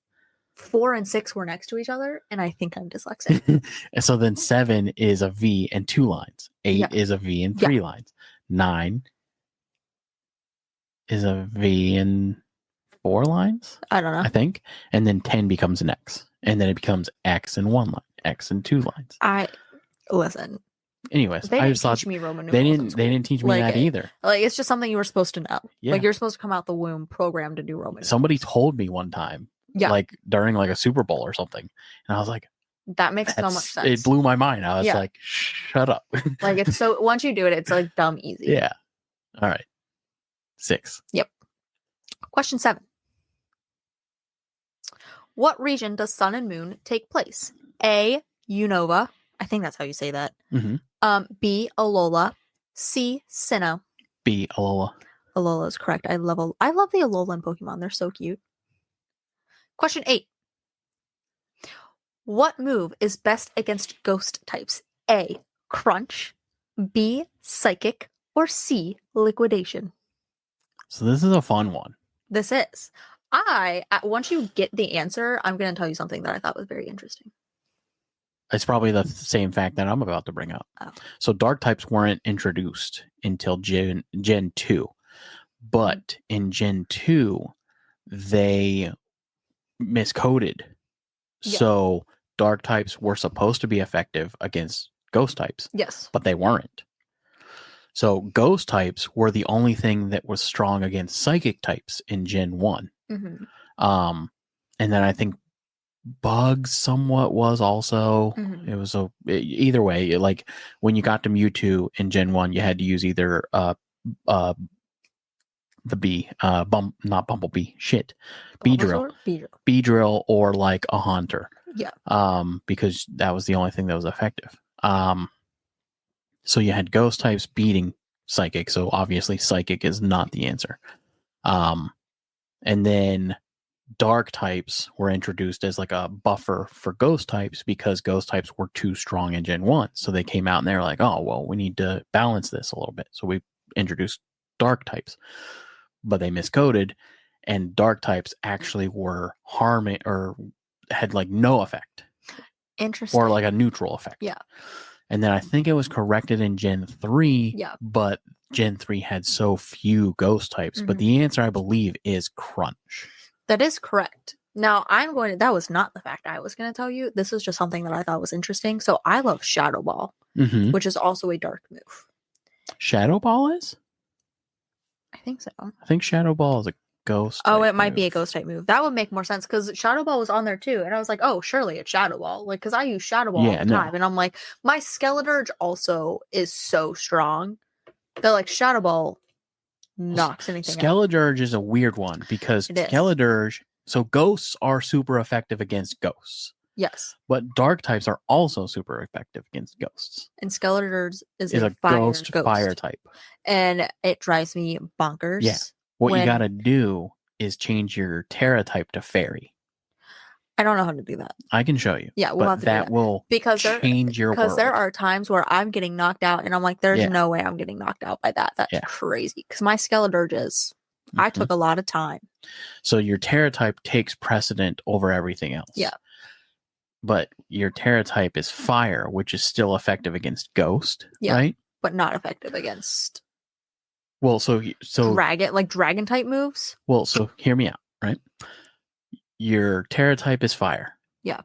4 and 6 were next to each other, and I think I'm dyslexic. And so then 7 is a V and 2 lines. 8 is a V and 3 lines. 9 is a V and 4 lines. I don't know. I think. And then 10 becomes an X. And then it becomes X and 1 line. X and 2 lines. Listen. Anyways, I just thought me Roman numerals. They didn't teach me that either. Like, it's just something you were supposed to know. Yeah. Like, you're supposed to come out the womb programmed to do Roman. Somebody told me one time. Like during like a Super Bowl or something. And I was like, That makes so much sense. It blew my mind. I was like, shut up. Like, it's so, once you do it, it's like dumb easy. Yeah. All right. 6. Yep. Question 7. What region does Sun and Moon take place? A, Unova. I think that's how you say that. Mm-hmm. B, Alola. C, Sinnoh. B, Alola. Alola is correct. I love the Alola in Pokemon. They're so cute. Question 8. What move is best against ghost types? A, Crunch. B, Psychic. Or C, Liquidation. So this is a fun one. This is. Once you get the answer, I'm going to tell you something that I thought was very interesting. It's probably the same fact that I'm about to bring up. Oh. So dark types weren't introduced until Gen 2. But in Gen 2, they miscoded. Yeah. So dark types were supposed to be effective against ghost types. Yes. But they weren't. So ghost types were the only thing that was strong against psychic types in Gen 1. Mm-hmm. And then I think bugs somewhat was also. Mm-hmm. It was either way, like when you got to Mewtwo in Gen 1, you had to use either the bee, not Bumblebee, Beedrill, or like a Haunter. Yeah. Because that was the only thing that was effective. So you had ghost types beating psychic. So obviously psychic is not the answer. And then dark types were introduced as like a buffer for ghost types because ghost types were too strong in Gen 1. So they came out and they were like, oh, well, we need to balance this a little bit. So we introduced dark types, but they miscoded, and dark types actually were harming or had like no effect. Interesting. Or like a neutral effect. Yeah. And then I think it was corrected in Gen 3, yeah. But Gen 3 had so few ghost types. Mm-hmm. But the answer, I believe, is Crunch. That is correct. Now, that was not the fact I was going to tell you. This is just something that I thought was interesting. So I love Shadow Ball, mm-hmm. which is also a dark move. Shadow Ball is? I think so. I think Shadow Ball is a ghost. Oh, it might be a ghost type move. That would make more sense because Shadow Ball was on there too. And I was like, oh, surely it's Shadow Ball. Like, because I use Shadow Ball all the time. And I'm like, my Skeleturge also is so strong that like Shadow Ball knocks anything out. Skeleturge is a weird one because Skeleturge, so ghosts are super effective against ghosts. Yes. But dark types are also super effective against ghosts. And Skeleturge is a ghost fire type. And it drives me bonkers. Yeah. What you got to do is change your Terra type to Fairy. I don't know how to do that. I can show you. Yeah, we'll have to do that. Will change your world. Because there are times where I'm getting knocked out and I'm like, there's no way I'm getting knocked out by that. That's crazy. Because my Skeleturge is, I took a lot of time. So your Terra type takes precedent over everything else. Yeah. But your Terra type is Fire, which is still effective against Ghost, right? But not effective against... Well, so dragon type moves. Well, so hear me out, right? Your Terra type is Fire. Yeah.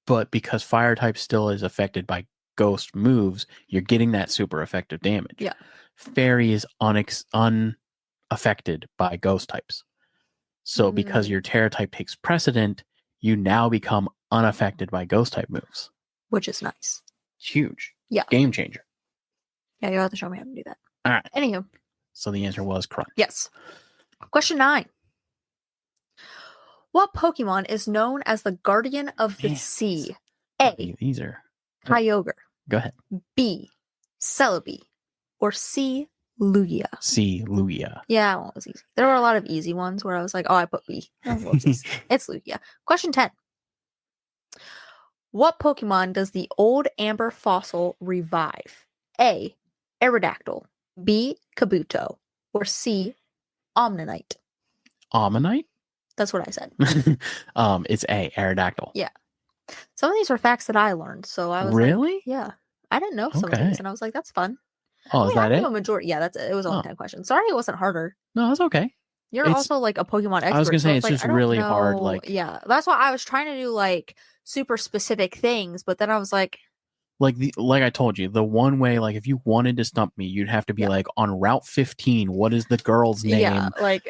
But because Fire type still is affected by Ghost moves, you're getting that super effective damage. Yeah. Fairy is unaffected by Ghost types. So because your Terra type takes precedent, you now become unaffected by Ghost type moves. Which is nice. It's huge. Yeah. Game changer. Yeah, you'll have to show me how to do that. All right. Anywho. So the answer was Crunch. Yes. Question 9. What Pokemon is known as the Guardian of the Sea? A. These are... Kyogre. Go ahead. B. Celebi. Or C. Lugia. C. Lugia. Yeah, that one was easy. There were a lot of easy ones where I was like, oh, I put B. It's Lugia. Question 10. What Pokemon does the old amber fossil revive? A. Aerodactyl. B. Kabuto. Or C. Omnite. Omnite? That's what I said. It's A. Aerodactyl. Yeah. Some of these were facts that I learned. So I was really? Like, yeah. I didn't know some of these. And I was like, that's fun. Oh, is that it? A majority. Yeah, it was only 10 questions. Sorry it wasn't harder. No, that's okay. You're also like a Pokemon expert. I was going to say, so it's just really hard. Like, yeah. That's why I was trying to do like super specific things. But then I was like, like I told you, the one way, like if you wanted to stump me, you'd have to be like on Route 15. What is the girl's name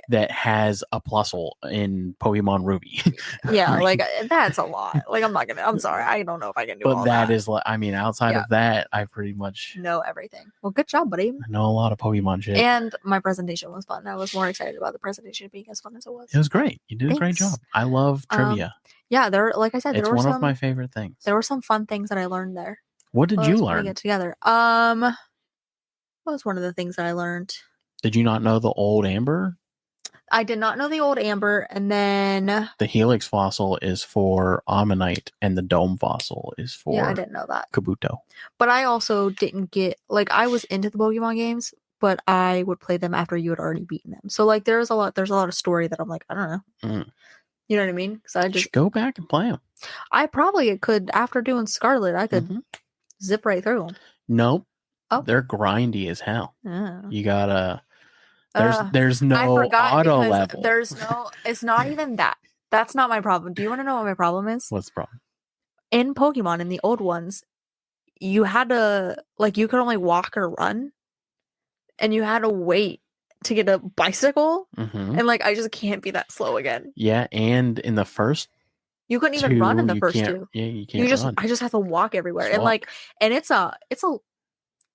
that has a Plusle in Pokemon Ruby? Yeah, like that's a lot. Like I'm sorry, I don't know if I can do all that. But that is like, I mean, outside of that, I pretty much know everything. Well, good job, buddy. I know a lot of Pokemon shit. And my presentation was fun. I was more excited about the presentation being as fun as it was. It was great. You did a great job. I love trivia. Yeah, like I said, it's one of my favorite things. There were some fun things that I learned there. What did you learn? Get together. What was one of the things that I learned? Did you not know the old amber? I did not know the old amber, and then the Helix fossil is for Ammonite, and the Dome fossil is for I didn't know that Kabuto. But I also didn't get I was into the Pokemon games, but I would play them after you had already beaten them. So there's a lot of story that I'm like, I don't know. You know what I mean? Because I just go back and play them. I probably could after doing Scarlet. I could zip right through them. Nope. Oh, they're grindy as hell. You gotta. There's no auto level. There's no. It's not even that. That's not my problem. Do you want to know what my problem is? What's the problem? In Pokemon, in the old ones, you had to you could only walk or run, and you had to wait to get a bicycle, and I just can't be that slow again. Yeah, and in the first. You couldn't even run in the first two. Yeah, you can't. I just have to walk everywhere, and it's a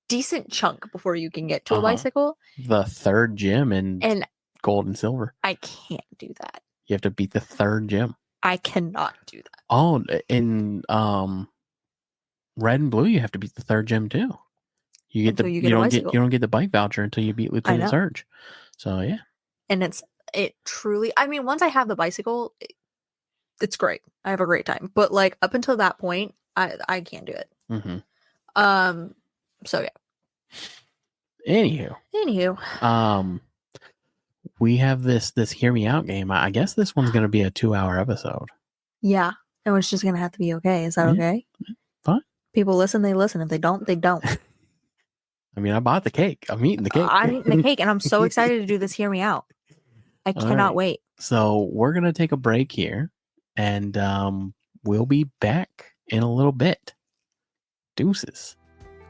decent chunk before you can get to a bicycle. The third gym in Gold and Silver. I can't do that. You have to beat the third gym. I cannot do that. Oh, in Red and Blue, you have to beat the third gym too. You don't get the bike voucher until you beat Lieutenant Surge. So yeah, and it truly. I mean, once I have the bicycle. It's great. I have a great time. But up until that point, I can't do it. So yeah. Anywho. We have this Hear Me Out game. I guess this one's gonna be a 2-hour episode. Yeah. And it's just gonna have to be okay. Is that okay? Fine. People listen, they listen. If they don't, they don't. I mean, I bought the cake. I'm eating the cake. I'm eating the cake, and I'm so excited to do this Hear Me Out. I cannot wait. So we're gonna take a break here. And we'll be back in a little bit. Deuces.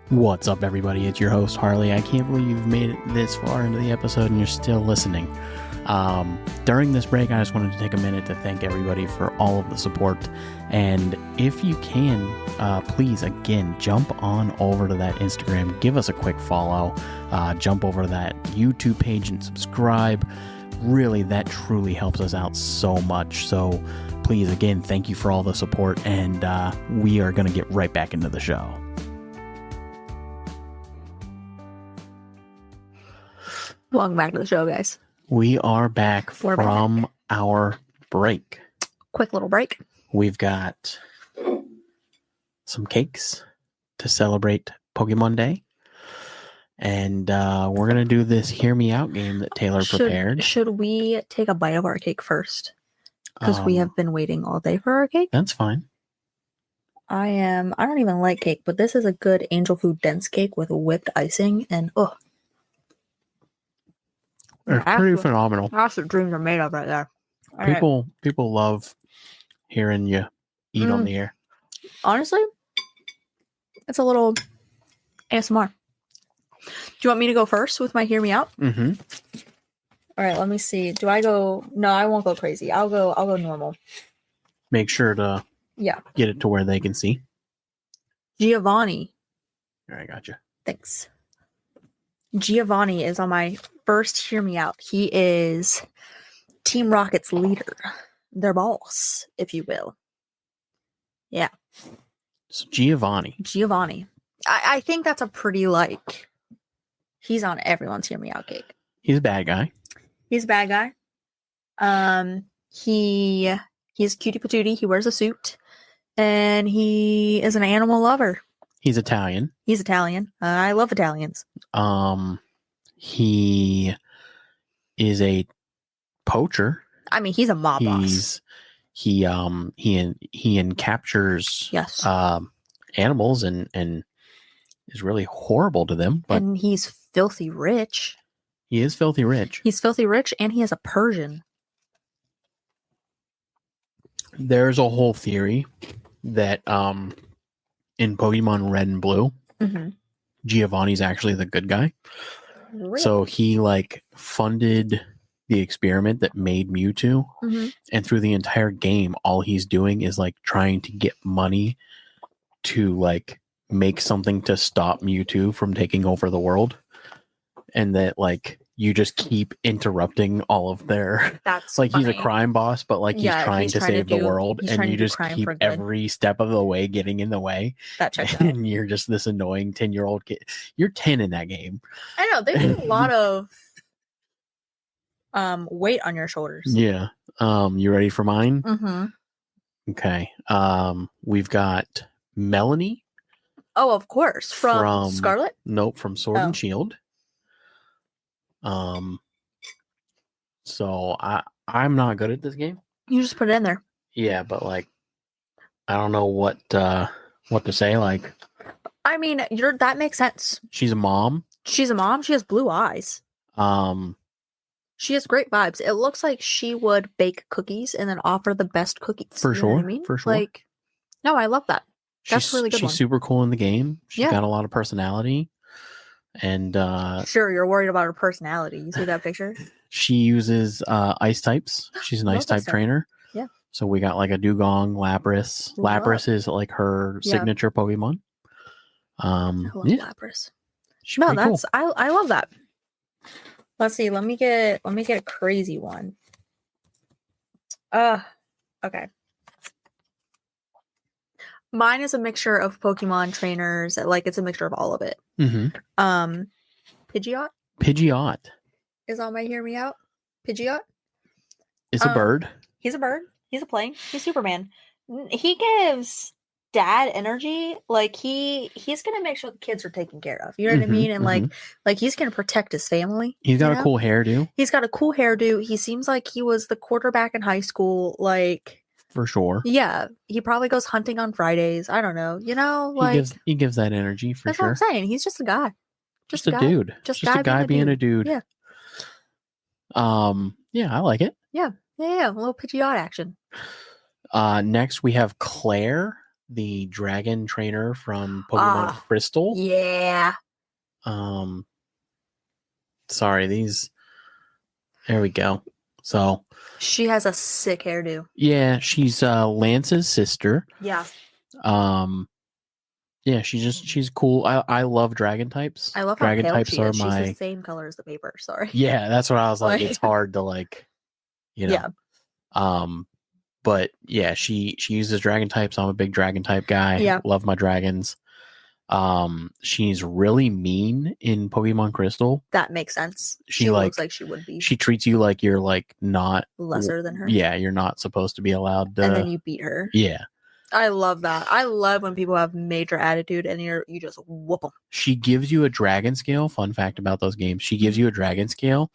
What's up, everybody? It's your host, Harley. I can't believe you've made it this far into the episode and you're still listening. During this break, I just wanted to take a minute to thank everybody for all of the support. And if you can, please, again, jump on over to that Instagram. Give us a quick follow. Jump over to that YouTube page and subscribe. Really, that truly helps us out so much. So please, again, thank you for all the support, and we are going to get right back into the show. Welcome back to the show, guys. We are back from our break. Quick little break. We've got some cakes to celebrate Pokemon Day. And we're going to do this Hear Me Out game that Taylor prepared. Should we take a bite of our cake first? Because we have been waiting all day for our cake. That's fine. I don't even like cake, but this is a good angel food dense cake with whipped icing. And it's pretty phenomenal. That's what dreams are made of right there. People love hearing you eat on the air. Honestly, it's a little ASMR. Do you want me to go first with my Hear Me Out? Mm-hmm. All right, let me see. Do I go? No, I won't go crazy. I'll go normal. Make sure to get it to where they can see. Giovanni. All right, gotcha. Thanks. Giovanni is on my first Hear Me Out. He is Team Rocket's leader, their boss, if you will. Yeah. So Giovanni. I think that's a pretty he's on everyone's Hear Me Out cake. He's a bad guy. He's a bad guy. He's cutie patootie. He wears a suit, and he is an animal lover. He's Italian. I love Italians. He is a poacher. I mean, he's a mob boss. He captures animals and is really horrible to them. But and he's filthy rich. He is filthy rich. He's filthy rich, and he has a Persian. There's a whole theory that in Pokemon Red and Blue, Giovanni's actually the good guy. Really? So he like funded the experiment that made Mewtwo, and through the entire game, all he's doing is like trying to get money to like make something to stop Mewtwo from taking over the world, and that like you just keep interrupting all of their. That's like funny. He's a crime boss, but like he's trying to save the world, and you just keep every step of the way getting in the way. That checks out. And you're just this annoying 10-year-old kid. You're 10 in that game. I know, they put a lot of weight on your shoulders. Yeah. You ready for mine? Okay. We've got Melanie. Oh, of course. From Scarlet? Nope, from Sword and Shield. So I'm not good at this game. You just put it in there. Yeah, but like I don't know what to say. Like, I mean, that makes sense. She's a mom. She has blue eyes. She has great vibes. It looks like she would bake cookies and then offer the best cookies. For you sure. know what I mean? For sure. Like, no, I love that. That's really good. She's super cool in the game. She's got a lot of personality. And sure, you're worried about her personality. You see that picture? She uses ice types. She's an ice type trainer. Yeah. So we got like a Dugong, Lapras. Lapras is like her signature Pokemon. I love Lapras. No, that's cool. I love that. Let's see. Let me get a crazy one. Okay. Mine is a mixture of Pokemon trainers. Like, it's a mixture of all of it. Pidgeot. Pidgeot. Is on my hear me out. Pidgeot. Is a bird. He's a bird. He's a plane. He's Superman. He gives dad energy. Like he's gonna make sure the kids are taken care of. You know what I mean? And like he's gonna protect his family. He's got a cool hairdo. He's got a cool hairdo. He seems like he was the quarterback in high school. Like, for sure. Yeah. He probably goes hunting on Fridays. I don't know. You know, like he gives that energy for that's sure. That's what I'm saying. He's just a guy. Just a dude. Just a guy being a dude. Yeah. Yeah, I like it. Yeah. A little Pidgeot action. Next we have Claire, the dragon trainer from Pokemon Crystal. Yeah. Sorry, there we go. So she has a sick hairdo. Yeah, she's Lance's sister. Yeah. Yeah, she's cool. I love dragon types. I love dragon how pale types she are is. She's my the same color as the paper. Sorry. Yeah, that's what I was like. It's hard to like, you know. Yeah. But yeah, she uses dragon types. I'm a big dragon type guy. Yeah. Love my dragons. She's really mean in Pokemon Crystal. That makes sense. She looks like she would be. She treats you like you're like not lesser than her. Yeah, you're not supposed to be allowed to. And then you beat her. Yeah. I love that. I love when people have major attitude and you just whoop them. She gives you a dragon scale. Fun fact about those games. She gives you a dragon scale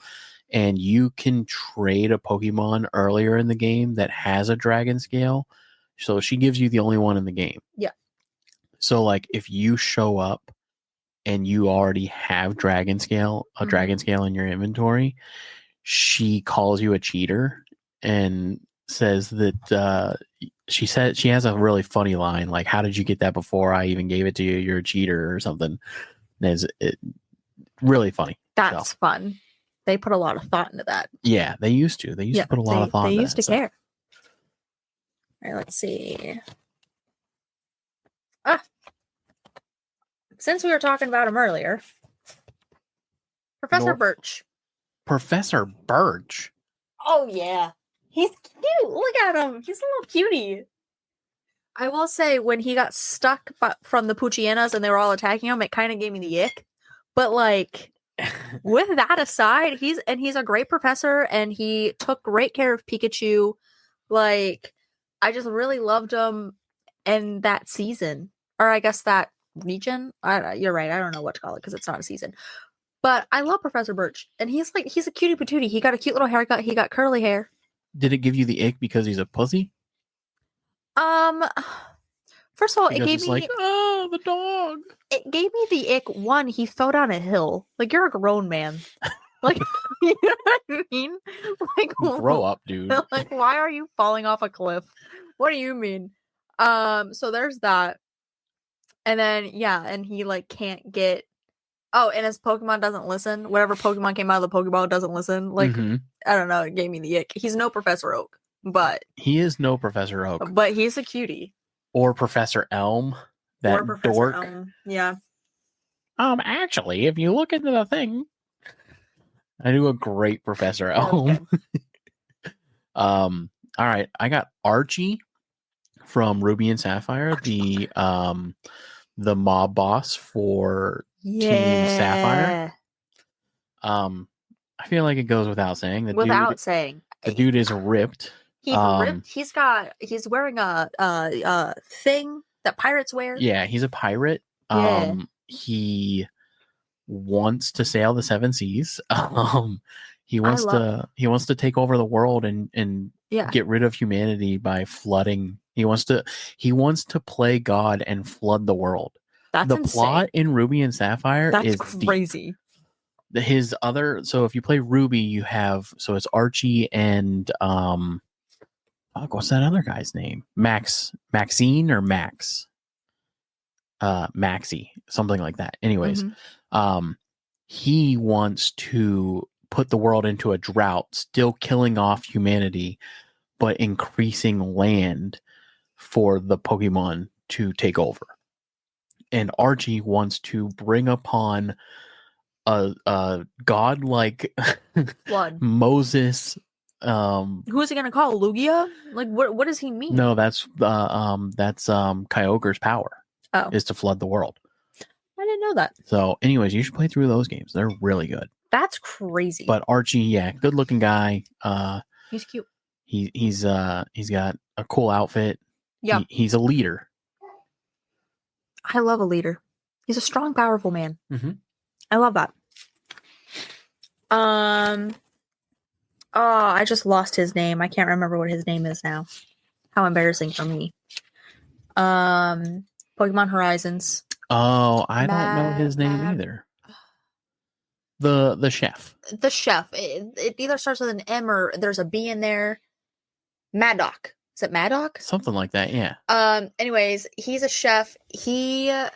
and you can trade a Pokemon earlier in the game that has a dragon scale. So she gives you the only one in the game. Yeah. So like if you show up and you already have dragon scale in your inventory, she calls you a cheater and says that she has a really funny line like, how did you get that before I even gave it to you? You're a cheater or something. And it's really funny. That's fun. They put a lot of thought into that. Yeah, they used to. They used to put a lot of thought into that. They used to care. All right, let's see. Since we were talking about him earlier, Professor Birch. Professor Birch? Oh, yeah. He's cute. Look at him. He's a little cutie. I will say, when he got stuck from the Poochyena and they were all attacking him, it kind of gave me the ick. But, like, with that aside, he's a great professor, and he took great care of Pikachu. Like, I just really loved him in that season. Or I guess that region. You're right. I don't know what to call it because it's not a season. But I love Professor Birch. And he's a cutie patootie. He got a cute little haircut. He got curly hair. Did it give you the ick because he's a pussy? First of all, because it gave me like, oh, the dog. It gave me the ick. One, he fell down a hill. Like, you're a grown man. Like, you know what I mean? Like, grow up, dude. Like, why are you falling off a cliff? What do you mean? So there's that. And then and he like can't get. Oh, and his Pokemon doesn't listen. Whatever Pokemon came out of the Pokeball doesn't listen. Like I don't know, it gave me the ick. He's no Professor Oak, but he is no Professor Oak. But he's a cutie. Or Professor Elm. That dork. Elm. Yeah. Actually, if you look into the thing, I do a great Professor Elm. All right, I got Archie from Ruby and Sapphire, the mob boss for Team Sapphire. I feel like it goes without saying. The dude is ripped. He's ripped. He's wearing a thing that pirates wear. Yeah, he's a pirate. He wants to sail the 7 seas. He wants to take over the world and get rid of humanity by flooding. He wants to play God and flood the world. That's the insane. Plot in Ruby and Sapphire is crazy. Deep. So if you play Ruby, you have it's Archie and what's that other guy's name? Maxine or Max? Maxie, something like that. Anyways, he wants to put the world into a drought, still killing off humanity, but increasing land for the Pokemon to take over. And Archie wants to bring upon a godlike flood. Moses. Who is he gonna call? Lugia? Like what does he mean? No, that's Kyogre's power. Oh. Is to flood the world. I didn't know that. So, anyways, you should play through those games. They're really good. That's crazy. But Archie, good looking guy. He's cute. He's got a cool outfit. Yeah. He's a leader. I love a leader. He's a strong, powerful man. Mm-hmm. I love that. I just lost his name. I can't remember what his name is now. How embarrassing for me. Pokemon Horizons. Oh, I don't know his name either. The chef. The chef. It either starts with an M or there's a B in there. Maddock. Is it Maddock? Something like that, yeah. Anyways, he's a chef. He's a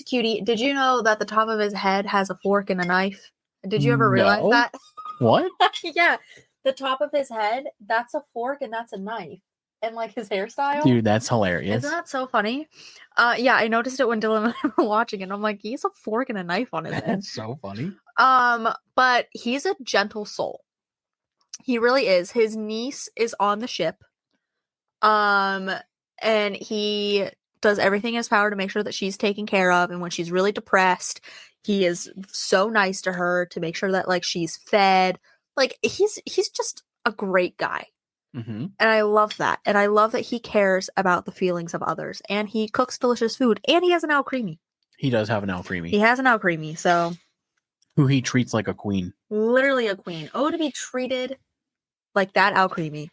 cutie. Did you know that the top of his head has a fork and a knife? Did you ever realize that? What? Yeah. The top of his head, that's a fork and that's a knife. And like his hairstyle. Dude, that's hilarious. Isn't that so funny? Yeah, I noticed it when Dylan and I were watching it. And I'm like, he's a fork and a knife on his head. That's so funny. But he's a gentle soul. He really is. His niece is on the ship. And he does everything in his power to make sure that she's taken care of. And when she's really depressed, he is so nice to her to make sure that like she's fed. Like he's just a great guy. Mm-hmm. And I love that. And I love that he cares about the feelings of others. And he cooks delicious food. And he has an Alcremie. He does have an Alcremie. He has an Alcremie, so. Who he treats like a queen. Literally a queen. Oh, to be treated like that Alcremie.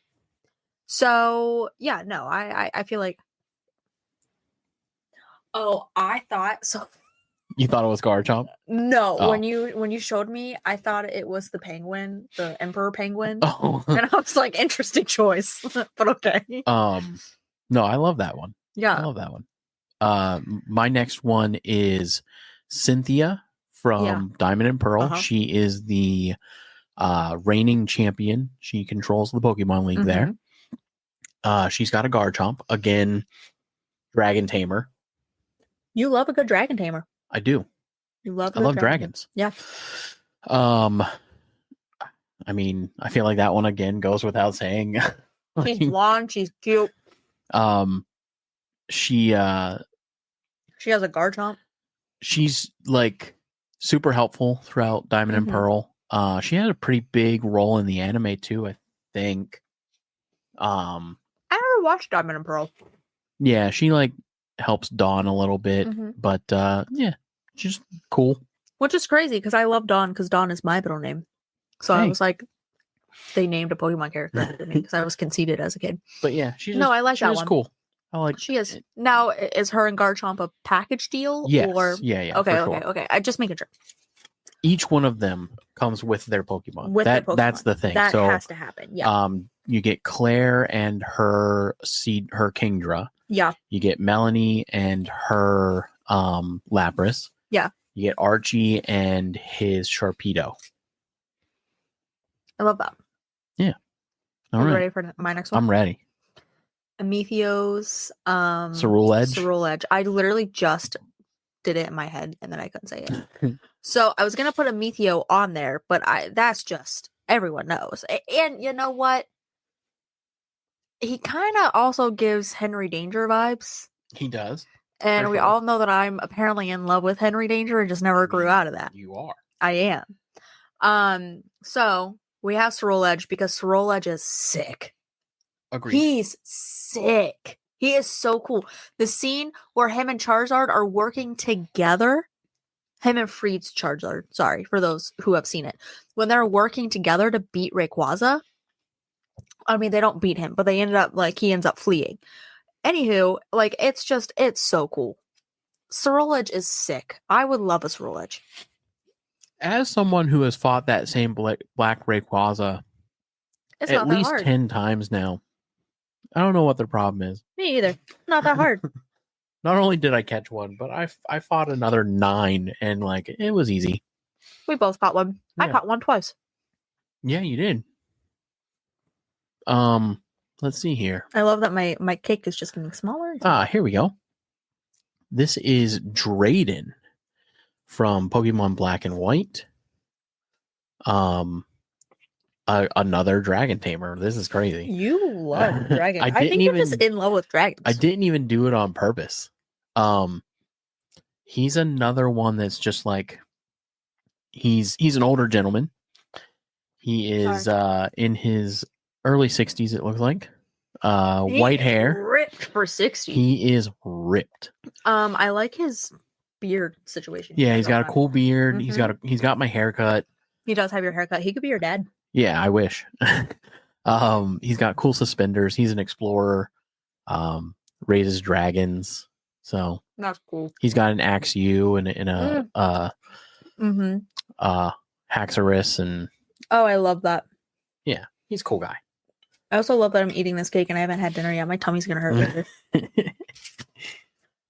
So, yeah, no, I feel like. Oh, I thought so. You thought it was Garchomp? No, when you showed me, I thought it was the penguin, the emperor penguin. Oh. And I was like, interesting choice, but okay. No, I love that one. Yeah. I love that one. My next one is Cynthia from Diamond and Pearl. She is the reigning champion. She controls the Pokemon League there. She's got a Garchomp. Again, Dragon Tamer. You love a good Dragon Tamer. I do. I love dragons. Yeah. I mean, I feel like that one again goes without saying. She's blonde. She's cute. She has a Garchomp. She's like super helpful throughout Diamond and Pearl. She had a pretty big role in the anime too, I think. I never watched Diamond and Pearl. Yeah, she like helps Dawn a little bit, but yeah, she's cool. Which is crazy because I love Dawn because Dawn is my middle name. So I was like, they named a Pokemon character after me because I was conceited as a kid. But yeah, she's I like that one. Cool. I like she is. Now, is her and Garchomp a package deal? Yes. Or... Yeah. Okay. I just making sure. Each one of them comes with their Pokemon. That's the thing. That has to happen. Yeah. You get Claire and her Kingdra. Yeah. You get Melanie and her Lapras. Yeah. You get Archie and his Sharpedo. I love that. Yeah. All Are you right. ready for my next one? I'm ready. Amethyos. Cerule Edge. I literally just did it in my head and then I couldn't say it. So I was gonna put a Metheo on there, but that's just everyone knows. And you know what? He kind of also gives Henry Danger vibes. He does. And we all know that I'm apparently in love with Henry Danger and just never grew out of that. You are. I am. So we have Cerule Edge because Cerule Edge is sick. Agreed. He's sick. He is so cool. The scene where him and Charizard are working together, him and Freed's Charizard, sorry, for those who have seen it, when they're working together to beat Rayquaza, I mean, they don't beat him, but he ends up fleeing. Anywho, it's so cool. Cerule Edge is sick. I would love a Cerule Edge. As someone who has fought that same black Rayquaza at least 10 times now, I don't know what the problem is. Me either. Not that hard. Not only did I catch one, but I fought another 9 and it was easy. We both caught one. Yeah. I caught one twice. Yeah, you did. Let's see here. I love that my cake is just getting smaller. Here we go. This is Drayden from Pokemon Black and White. Another dragon tamer. This is crazy. You love dragons. I think you're just in love with dragons. I didn't even do it on purpose. He's another one that's just he's an older gentleman. He is in his early 60s, it looks like. White hair. Ripped for 60. He is ripped. I like his beard situation. Yeah, he's got a cool beard. Mm-hmm. He's got my haircut. He does have your haircut. He could be your dad. Yeah, I wish. He's got cool suspenders. He's an explorer. Raises dragons. So that's cool. He's got an Axe-U and a Haxorus and I love that. Yeah, he's a cool guy. I also love that I'm eating this cake and I haven't had dinner yet. My tummy's gonna hurt later. All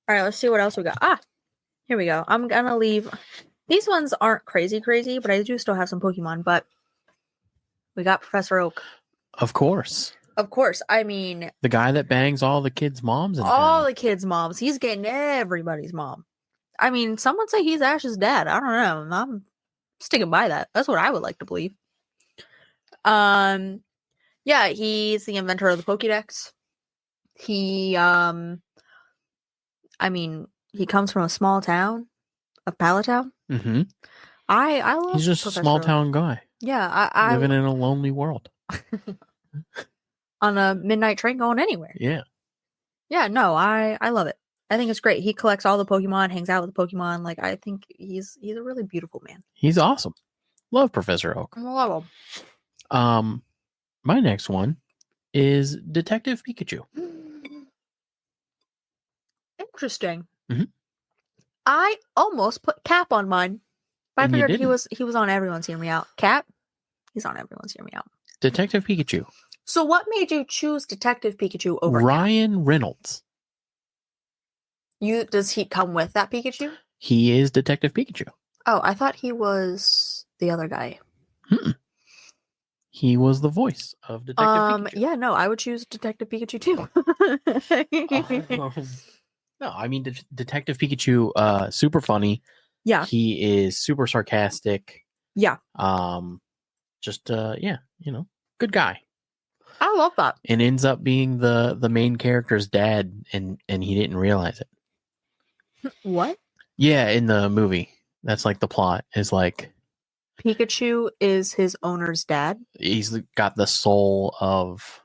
right, let's see what else we got. Here we go. I'm gonna leave. These ones aren't crazy, but I do still have some Pokemon. But we got Professor Oak. Of course. I mean, the guy that bangs all the kids' moms. The kids' moms. He's getting everybody's mom. I mean, some would say he's Ash's dad. I don't know. I'm sticking by that. That's what I would like to believe. Yeah, he's the inventor of the Pokédex. He comes from a small town of Palatown. Mm-hmm. I love. He's just Professor a small town guy. Yeah, I living in a lonely world. On a midnight train going anywhere. Yeah. Yeah, no, I love it. I think it's great. He collects all the Pokemon, hangs out with the Pokemon. I think he's a really beautiful man. He's awesome. Love Professor Oak. I love him. My next one is Detective Pikachu. Interesting. Mm-hmm. I almost put Cap on mine, but I figured he was on Everyone's Hear Me Out. Cap, he's on Everyone's Hear Me Out. Detective Pikachu. So what made you choose Detective Pikachu over Ryan Cap? Reynolds? Does he come with that Pikachu? He is Detective Pikachu. Oh, I thought he was the other guy. He was the voice of Detective Pikachu. Yeah, no, I would choose Detective Pikachu too. No, I mean Detective Pikachu, super funny. Yeah. He is super sarcastic. Yeah. Good guy. I love that. And ends up being the main character's dad, and he didn't realize it. What? Yeah, in the movie. That's the plot is Pikachu is his owner's dad. He's got the soul of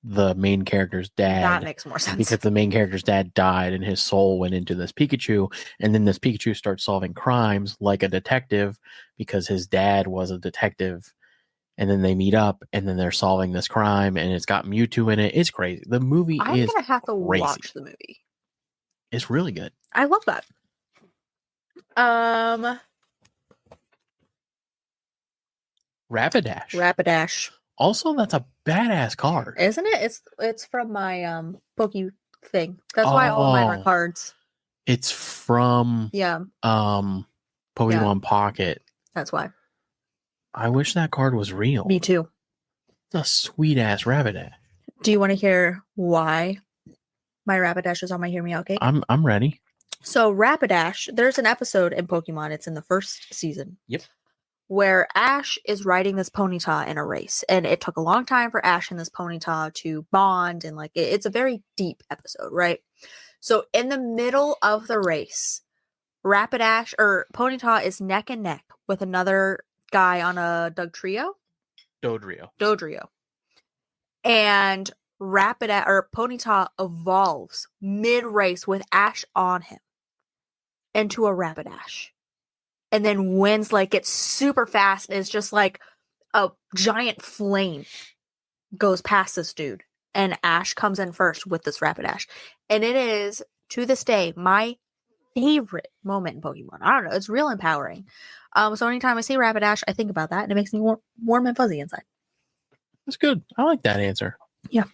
the main character's dad. That makes more sense. Because the main character's dad died and his soul went into this Pikachu, and then this Pikachu starts solving crimes like a detective because his dad was a detective, and then they meet up and then they're solving this crime and it's got Mewtwo in it. It's crazy. The movie I'm is gonna have to crazy. watch the movie. It's really good. I love that. Rapidash. Also, that's a badass card. Isn't it? It's from my thing. That's why all mine are Oh. cards. It's from Yeah, Pokemon Pocket. that's why. I wish that card was real. Me too. It's a sweet ass Rapidash. Do you want to hear why my Rapidash is on my Hear Me Out cake? I'm ready. So Rapidash, there's an episode in Pokemon, it's in the first season. Yep. Where Ash is riding this Ponyta in a race. And it took a long time for Ash and this Ponyta to bond. And like it's a very deep episode, right? So in the middle of the race, Rapidash or Ponyta is neck and neck with another guy on a Dodrio. And Ponyta evolves mid-race with Ash on him into a Rapidash. And then wins, like, it's super fast. And it's just like a giant flame goes past this dude. And Ash comes in first with this Rapidash. And it is, to this day, my favorite moment in Pokemon. I don't know. It's real empowering. So anytime I see Rapidash, I think about that. And it makes me warm and fuzzy inside. That's good. I like that answer. Yeah.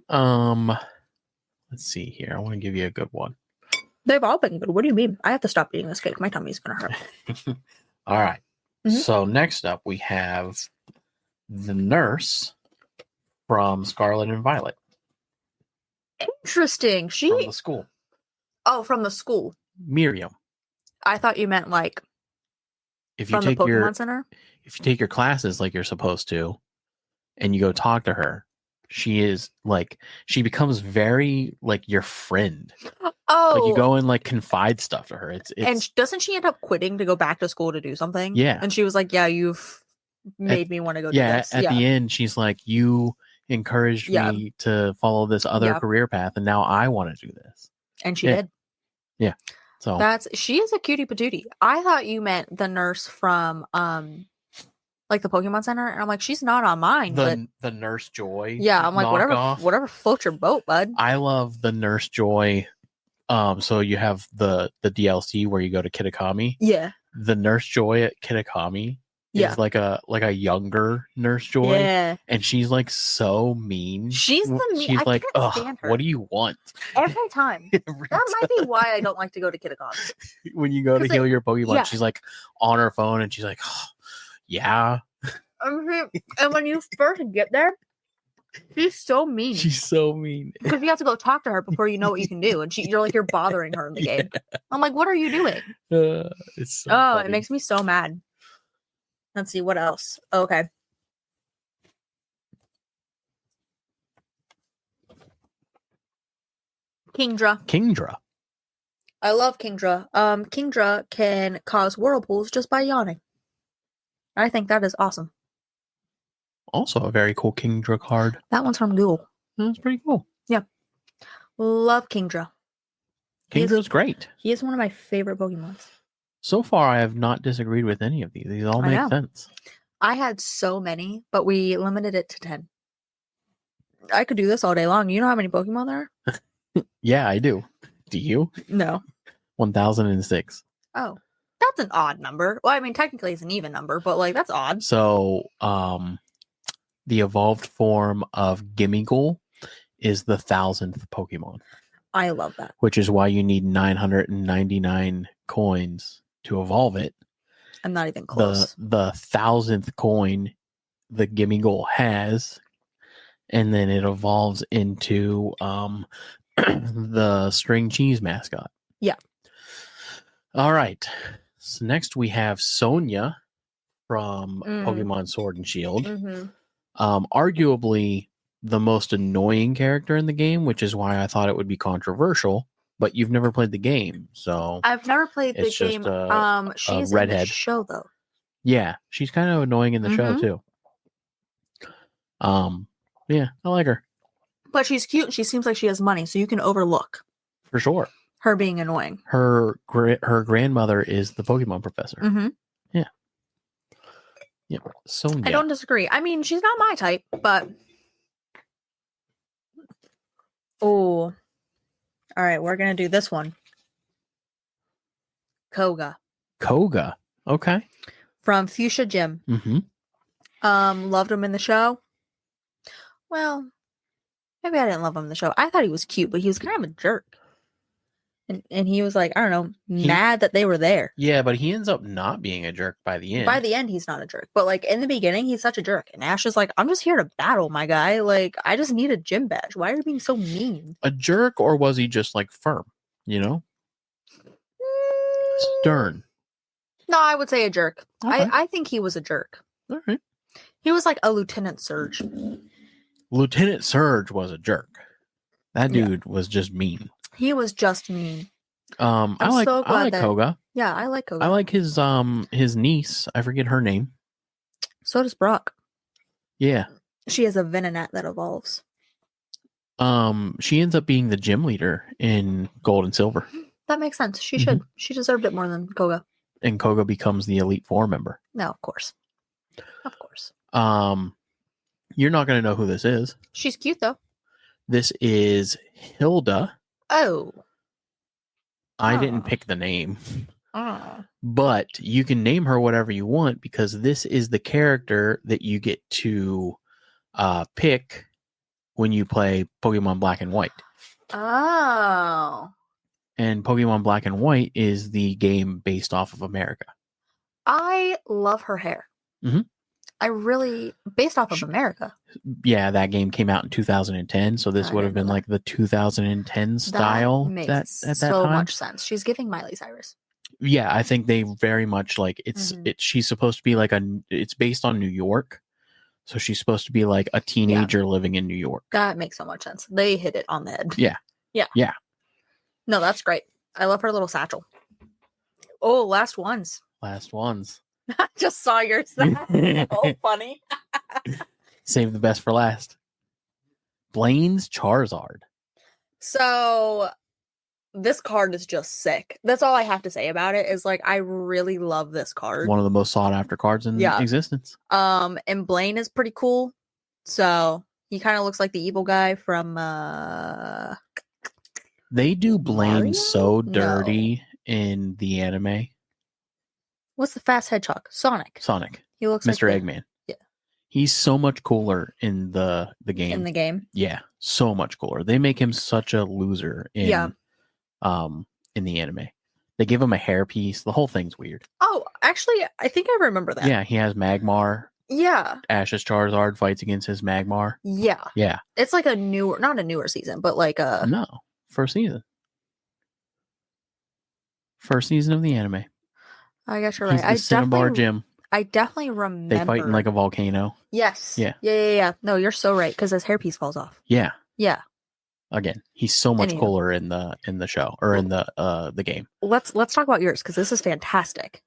Let's see here. I want to give you a good one. They've all been good. What do you mean? I have to stop eating this cake. My tummy's going to hurt. All right. Mhm. So next up, we have the nurse from Scarlet and Violet Interesting. from the school. Oh, from the school. Miriam. I thought you meant like If you from the take Pokemon Center. if you take your classes like you're supposed to, and you go talk to her, she becomes very like your friend. Oh, Like you go and like confide stuff to her. It's and doesn't she end up quitting to go back to school to do something? Yeah. And she was like, "Yeah, you've made me want to go do yeah. this." At the end, she's like, "You encouraged Yeah. me to follow this other Yeah. career path, and now I want to do this." And she Yeah. did. Yeah. So She is a cutie patootie. I thought you meant the nurse from like the Pokemon Center, and I'm like, she's not on mine. But the Nurse Joy. yeah, I'm like, knockoff, whatever floats your boat, bud. I love the Nurse Joy. So you have the DLC where you go to Kitakami. Yeah. The Nurse Joy at Kitakami Yeah. is like a younger Nurse Joy. Yeah. And she's like so mean. She's the mean. She's I like, can't ugh, stand her. what do you want? Every time. That might be why I don't like to go to Kitakami. When you go to 'Cause heal your Pokemon, yeah. she's like on her phone and she's like, oh, yeah. And when you first get there, she's so mean. She's so mean. Because you have to go talk to her before you know what you can do, and you're bothering her in the game. I'm like, what are you doing? It's so Oh, funny. it makes me so mad. Let's see what else. Okay. Kingdra. I love Kingdra. Kingdra can cause whirlpools just by yawning. I think that is awesome. Also a very cool Kingdra card. That one's from Google. That's pretty cool. Yeah. Love Kingdra. Kingdra's great. He is one of my favorite Pokemon. So far, I have not disagreed with any of these. These all I make know. sense. I had so many, but we limited it to 10. I could do this all day long. You know how many Pokemon there are? Yeah, I do. Do you? No. 1006. Oh, that's an odd number. Well, I mean, technically it's an even number, but like that's odd. So, the evolved form of Gimmighoul is the 1000th Pokemon, I love that. which is why you need 999 coins to evolve it. I'm not even close. The 1000th coin the Gimmighoul has, and then it evolves into the string cheese mascot. Yeah. All right. So next we have Sonia from Pokemon Sword and Shield. Mm-hmm. Arguably the most annoying character in the game, which is why I thought it would be controversial. But you've never played the game, so I've never played the it's just game. a She's in the redhead. show though. yeah, she's kind of annoying in the show Mhm. too. Yeah, I like her But she's cute and she seems like she has money, so you can overlook for sure. her being annoying. Her grandmother is the Pokemon professor. Mm-hmm. Yeah, Sonia. I don't disagree. I mean, she's not my type, but oh, all right, we're gonna do this one. Koga Koga. Okay. from Fuchsia Gym. Mm-hmm. Loved him in the show. Well, Maybe I didn't love him in the show. I thought he was cute, but he was kind of a jerk. And he was like, I don't know, mad that they were there. Yeah, but he ends up not being a jerk by the end. By the end, he's not a jerk. But like in the beginning, he's such a jerk. And Ash is like, I'm just here to battle, my guy. Like, I just need a gym badge. Why are you being so mean? A jerk, or was he just like firm? You know? Stern. No, I would say a jerk. Okay. I think he was a jerk. All right. He was like a Lieutenant Surge. Lieutenant Surge was a jerk. That dude was just mean. He was just mean. I like Koga. Yeah, I like Koga. I like his niece. I forget her name. So does Brock. Yeah. She has a Venonat that evolves. She ends up being the gym leader in Gold and Silver. That makes sense. She should. She deserved it more than Koga. And Koga becomes the Elite Four member. No, of course. Of course. You're not going to know who this is. She's cute, though. This is Hilda. Oh. I didn't pick the name. Oh. But you can name her whatever you want because this is the character that you get to pick when you play Pokemon Black and White. Oh. And Pokemon Black and White is the game based off of America. I love her hair. Mm-hmm. I really, based off of America. Yeah, that game came out in 2010, so this would have been like the 2010 style. That makes at that so time. much sense. She's giving Miley Cyrus. Yeah, I think they very much like it's. She's supposed to be like it's based on New York, so she's supposed to be like a teenager living in New York. That makes so much sense. They hit it on the head. Yeah. Yeah. No, that's great. I love her little satchel. Oh, last ones. I just saw yours. Oh, funny. Save the best for last. Blaine's Charizard. So this card is just sick. That's all I have to say about it is like I really love this card. One of the most sought after cards in existence. And Blaine is pretty cool. So he kind of looks like the evil guy from They do Blaine Mario? so dirty in the anime. What's the fast hedgehog? Sonic. He looks Mr. like Eggman. Yeah. He's so much cooler in the game. In the game. Yeah, so much cooler. They make him such a loser in the anime. They give him a hairpiece. The whole thing's weird. Oh, actually, I think I remember that. Yeah, he has Magmar. Yeah. Ash's Charizard fights against his Magmar. Yeah. Yeah. It's like not a newer season, but like a No, first season. First season of the anime. I guess you're right. He's the Cinnabar Gym. I definitely remember. They fight in like a volcano. Yes. Yeah. Yeah. No, you're so right because his hairpiece falls off. Yeah. Yeah. Again, he's so much cooler in the show or in the game. Let's talk about yours because this is fantastic.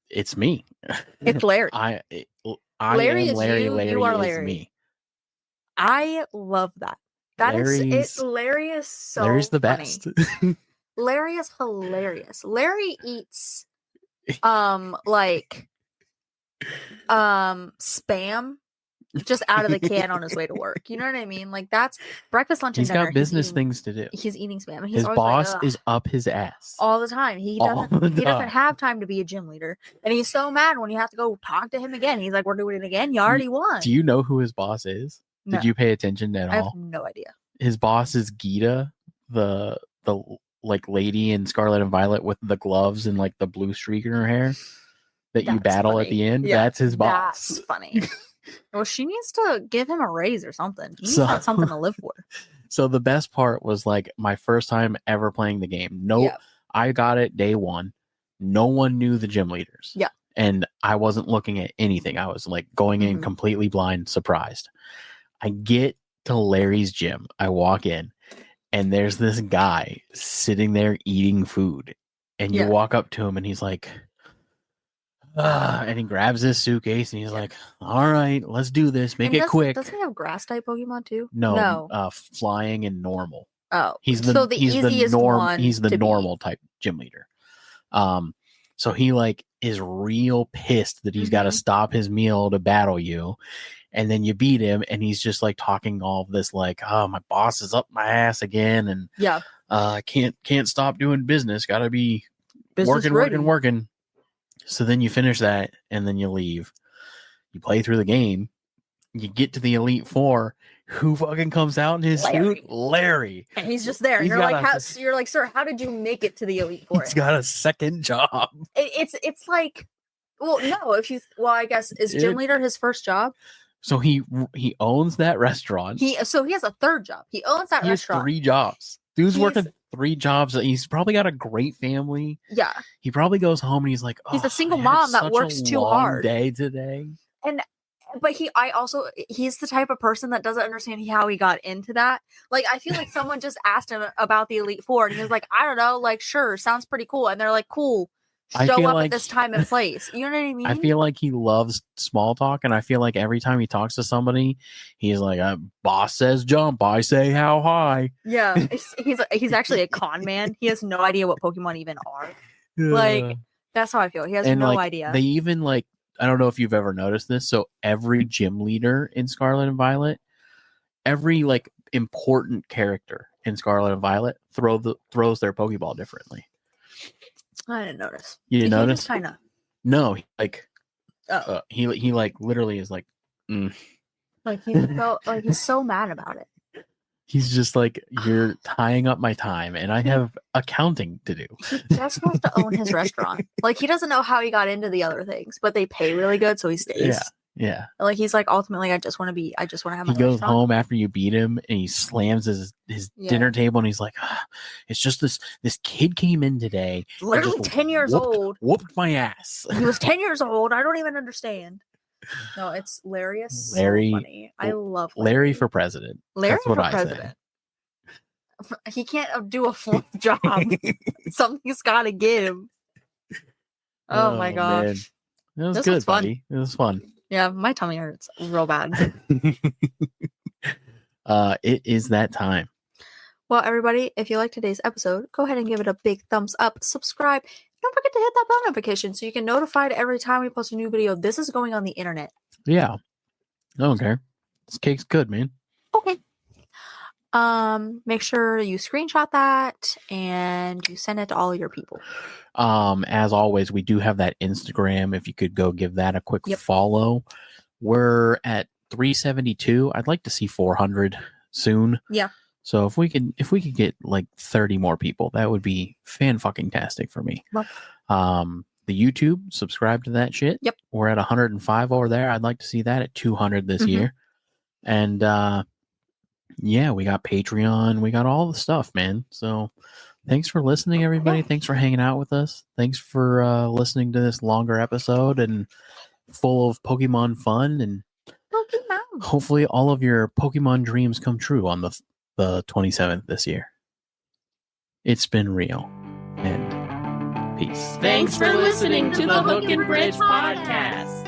It's me. It's Larry. Larry is Larry. you. Larry You are is Larry. me. I love that. Larry is so. Larry's the funny. best. Larry is hilarious. Larry eats spam just out of the can on his way to work. You know what I mean? Like that's breakfast, lunch, and He's dinner. got business things to do. He's eating spam. And his boss is up his ass all the time. He doesn't have time to be a gym leader, and he's so mad when you have to go talk to him again. He's like, "We're doing it again. You already won." Do you know who his boss is? No. Did you pay attention at all? I have no idea. His boss is Gita, the like lady in Scarlet and Violet with the gloves and like the blue streak in her hair that you battle funny. at the end. Yeah, that's his boss. That's funny. Well, she needs to give him a raise or something. He's got something to live for. So the best part was like my first time ever playing the game. I got it day one. No one knew the gym leaders. Yeah. And I wasn't looking at anything. I was like going in completely blind, surprised. I get to Larry's gym. I walk in and there's this guy sitting there eating food. And you walk up to him and he's like, and he grabs his suitcase and he's like, all right, let's do this. Make it quick. Doesn't he have grass type Pokemon too? No. Flying and normal. Oh, he's the normal type gym leader. So he like is real pissed that he's got to stop his meal to battle you. And then you beat him and he's just like talking all of this like, oh, my boss is up my ass again. And can't stop doing business. Got to be working. So then you finish that and then you leave. You play through the game. You get to the Elite Four who fucking comes out in his suit? Larry. And he's just there. You're like, sir, how did you make it to the Elite Four? He's got a second job. It's like, well, no, I guess, is gym leader his first job? So he owns that restaurant. So he has a third job. He owns that restaurant. Has 3 jobs. Dude's working 3 jobs. He's probably got a great family. Yeah. He probably goes home and he's like, he's a single mom that works too hard. Day today. But he's the type of person that doesn't understand how he got into that. Like, I feel like someone just asked him about the Elite Four and he was like, I don't know, like, sure, sounds pretty cool. And they're like, cool. Show up at this time and place. You know what I mean? I feel like he loves small talk, and I feel like every time he talks to somebody, he's like, boss says jump, I say how high. Yeah, he's actually a con man. He has no idea what Pokemon even are. Yeah. Like, that's how I feel. He has no idea. They even, like, I don't know if you've ever noticed this, so every gym leader in Scarlet and Violet, every, like, important character in Scarlet and Violet throws their Pokeball differently. I didn't notice. You didn't notice? Kind of. No, he like literally is like, like he's so mad about it. He's just like, you're tying up my time, and I have accounting to do. He just wants to own his restaurant. Like, he doesn't know how he got into the other things, but they pay really good, so he stays. Yeah. Like, he's like, ultimately, I just want to have my He goes restaurant. home after you beat him and he slams his dinner table and he's like, it's just this kid came in today. Literally 10 years old. Whooped my ass. He was 10 years old. I don't even understand. No, it's hilarious. Larry. So funny. I love Larry for president. Larry That's what for president. He can't do a full job. Something's got to give. Oh my gosh. Man. It was good, buddy. It was fun. Yeah, my tummy hurts real bad. It is that time. Well, everybody, if you like today's episode, go ahead and give it a big thumbs up, subscribe. Don't forget to hit that bell notification so you get notified every time we post a new video. This is going on the internet. Yeah. I don't care. This cake's good, man. Okay. Make sure you screenshot that and you send it to all of your people. As always, we do have that Instagram. If you could go give that a quick follow. We're at 372. I'd like to see 400 soon. Yeah. So if we could get like 30 more people, that would be fan-fucking-tastic for me. Well, the YouTube, subscribe to that shit. Yep. We're at 105 over there. I'd like to see that at 200 this year. And yeah, we got Patreon. We got all the stuff, man. So thanks for listening, everybody. Thanks for hanging out with us. Thanks for listening to this longer episode and full of Pokemon fun. And hopefully all of your Pokemon dreams come true on the 27th this year. It's been real. And peace. Thanks for listening to the Hook and Bridge podcast.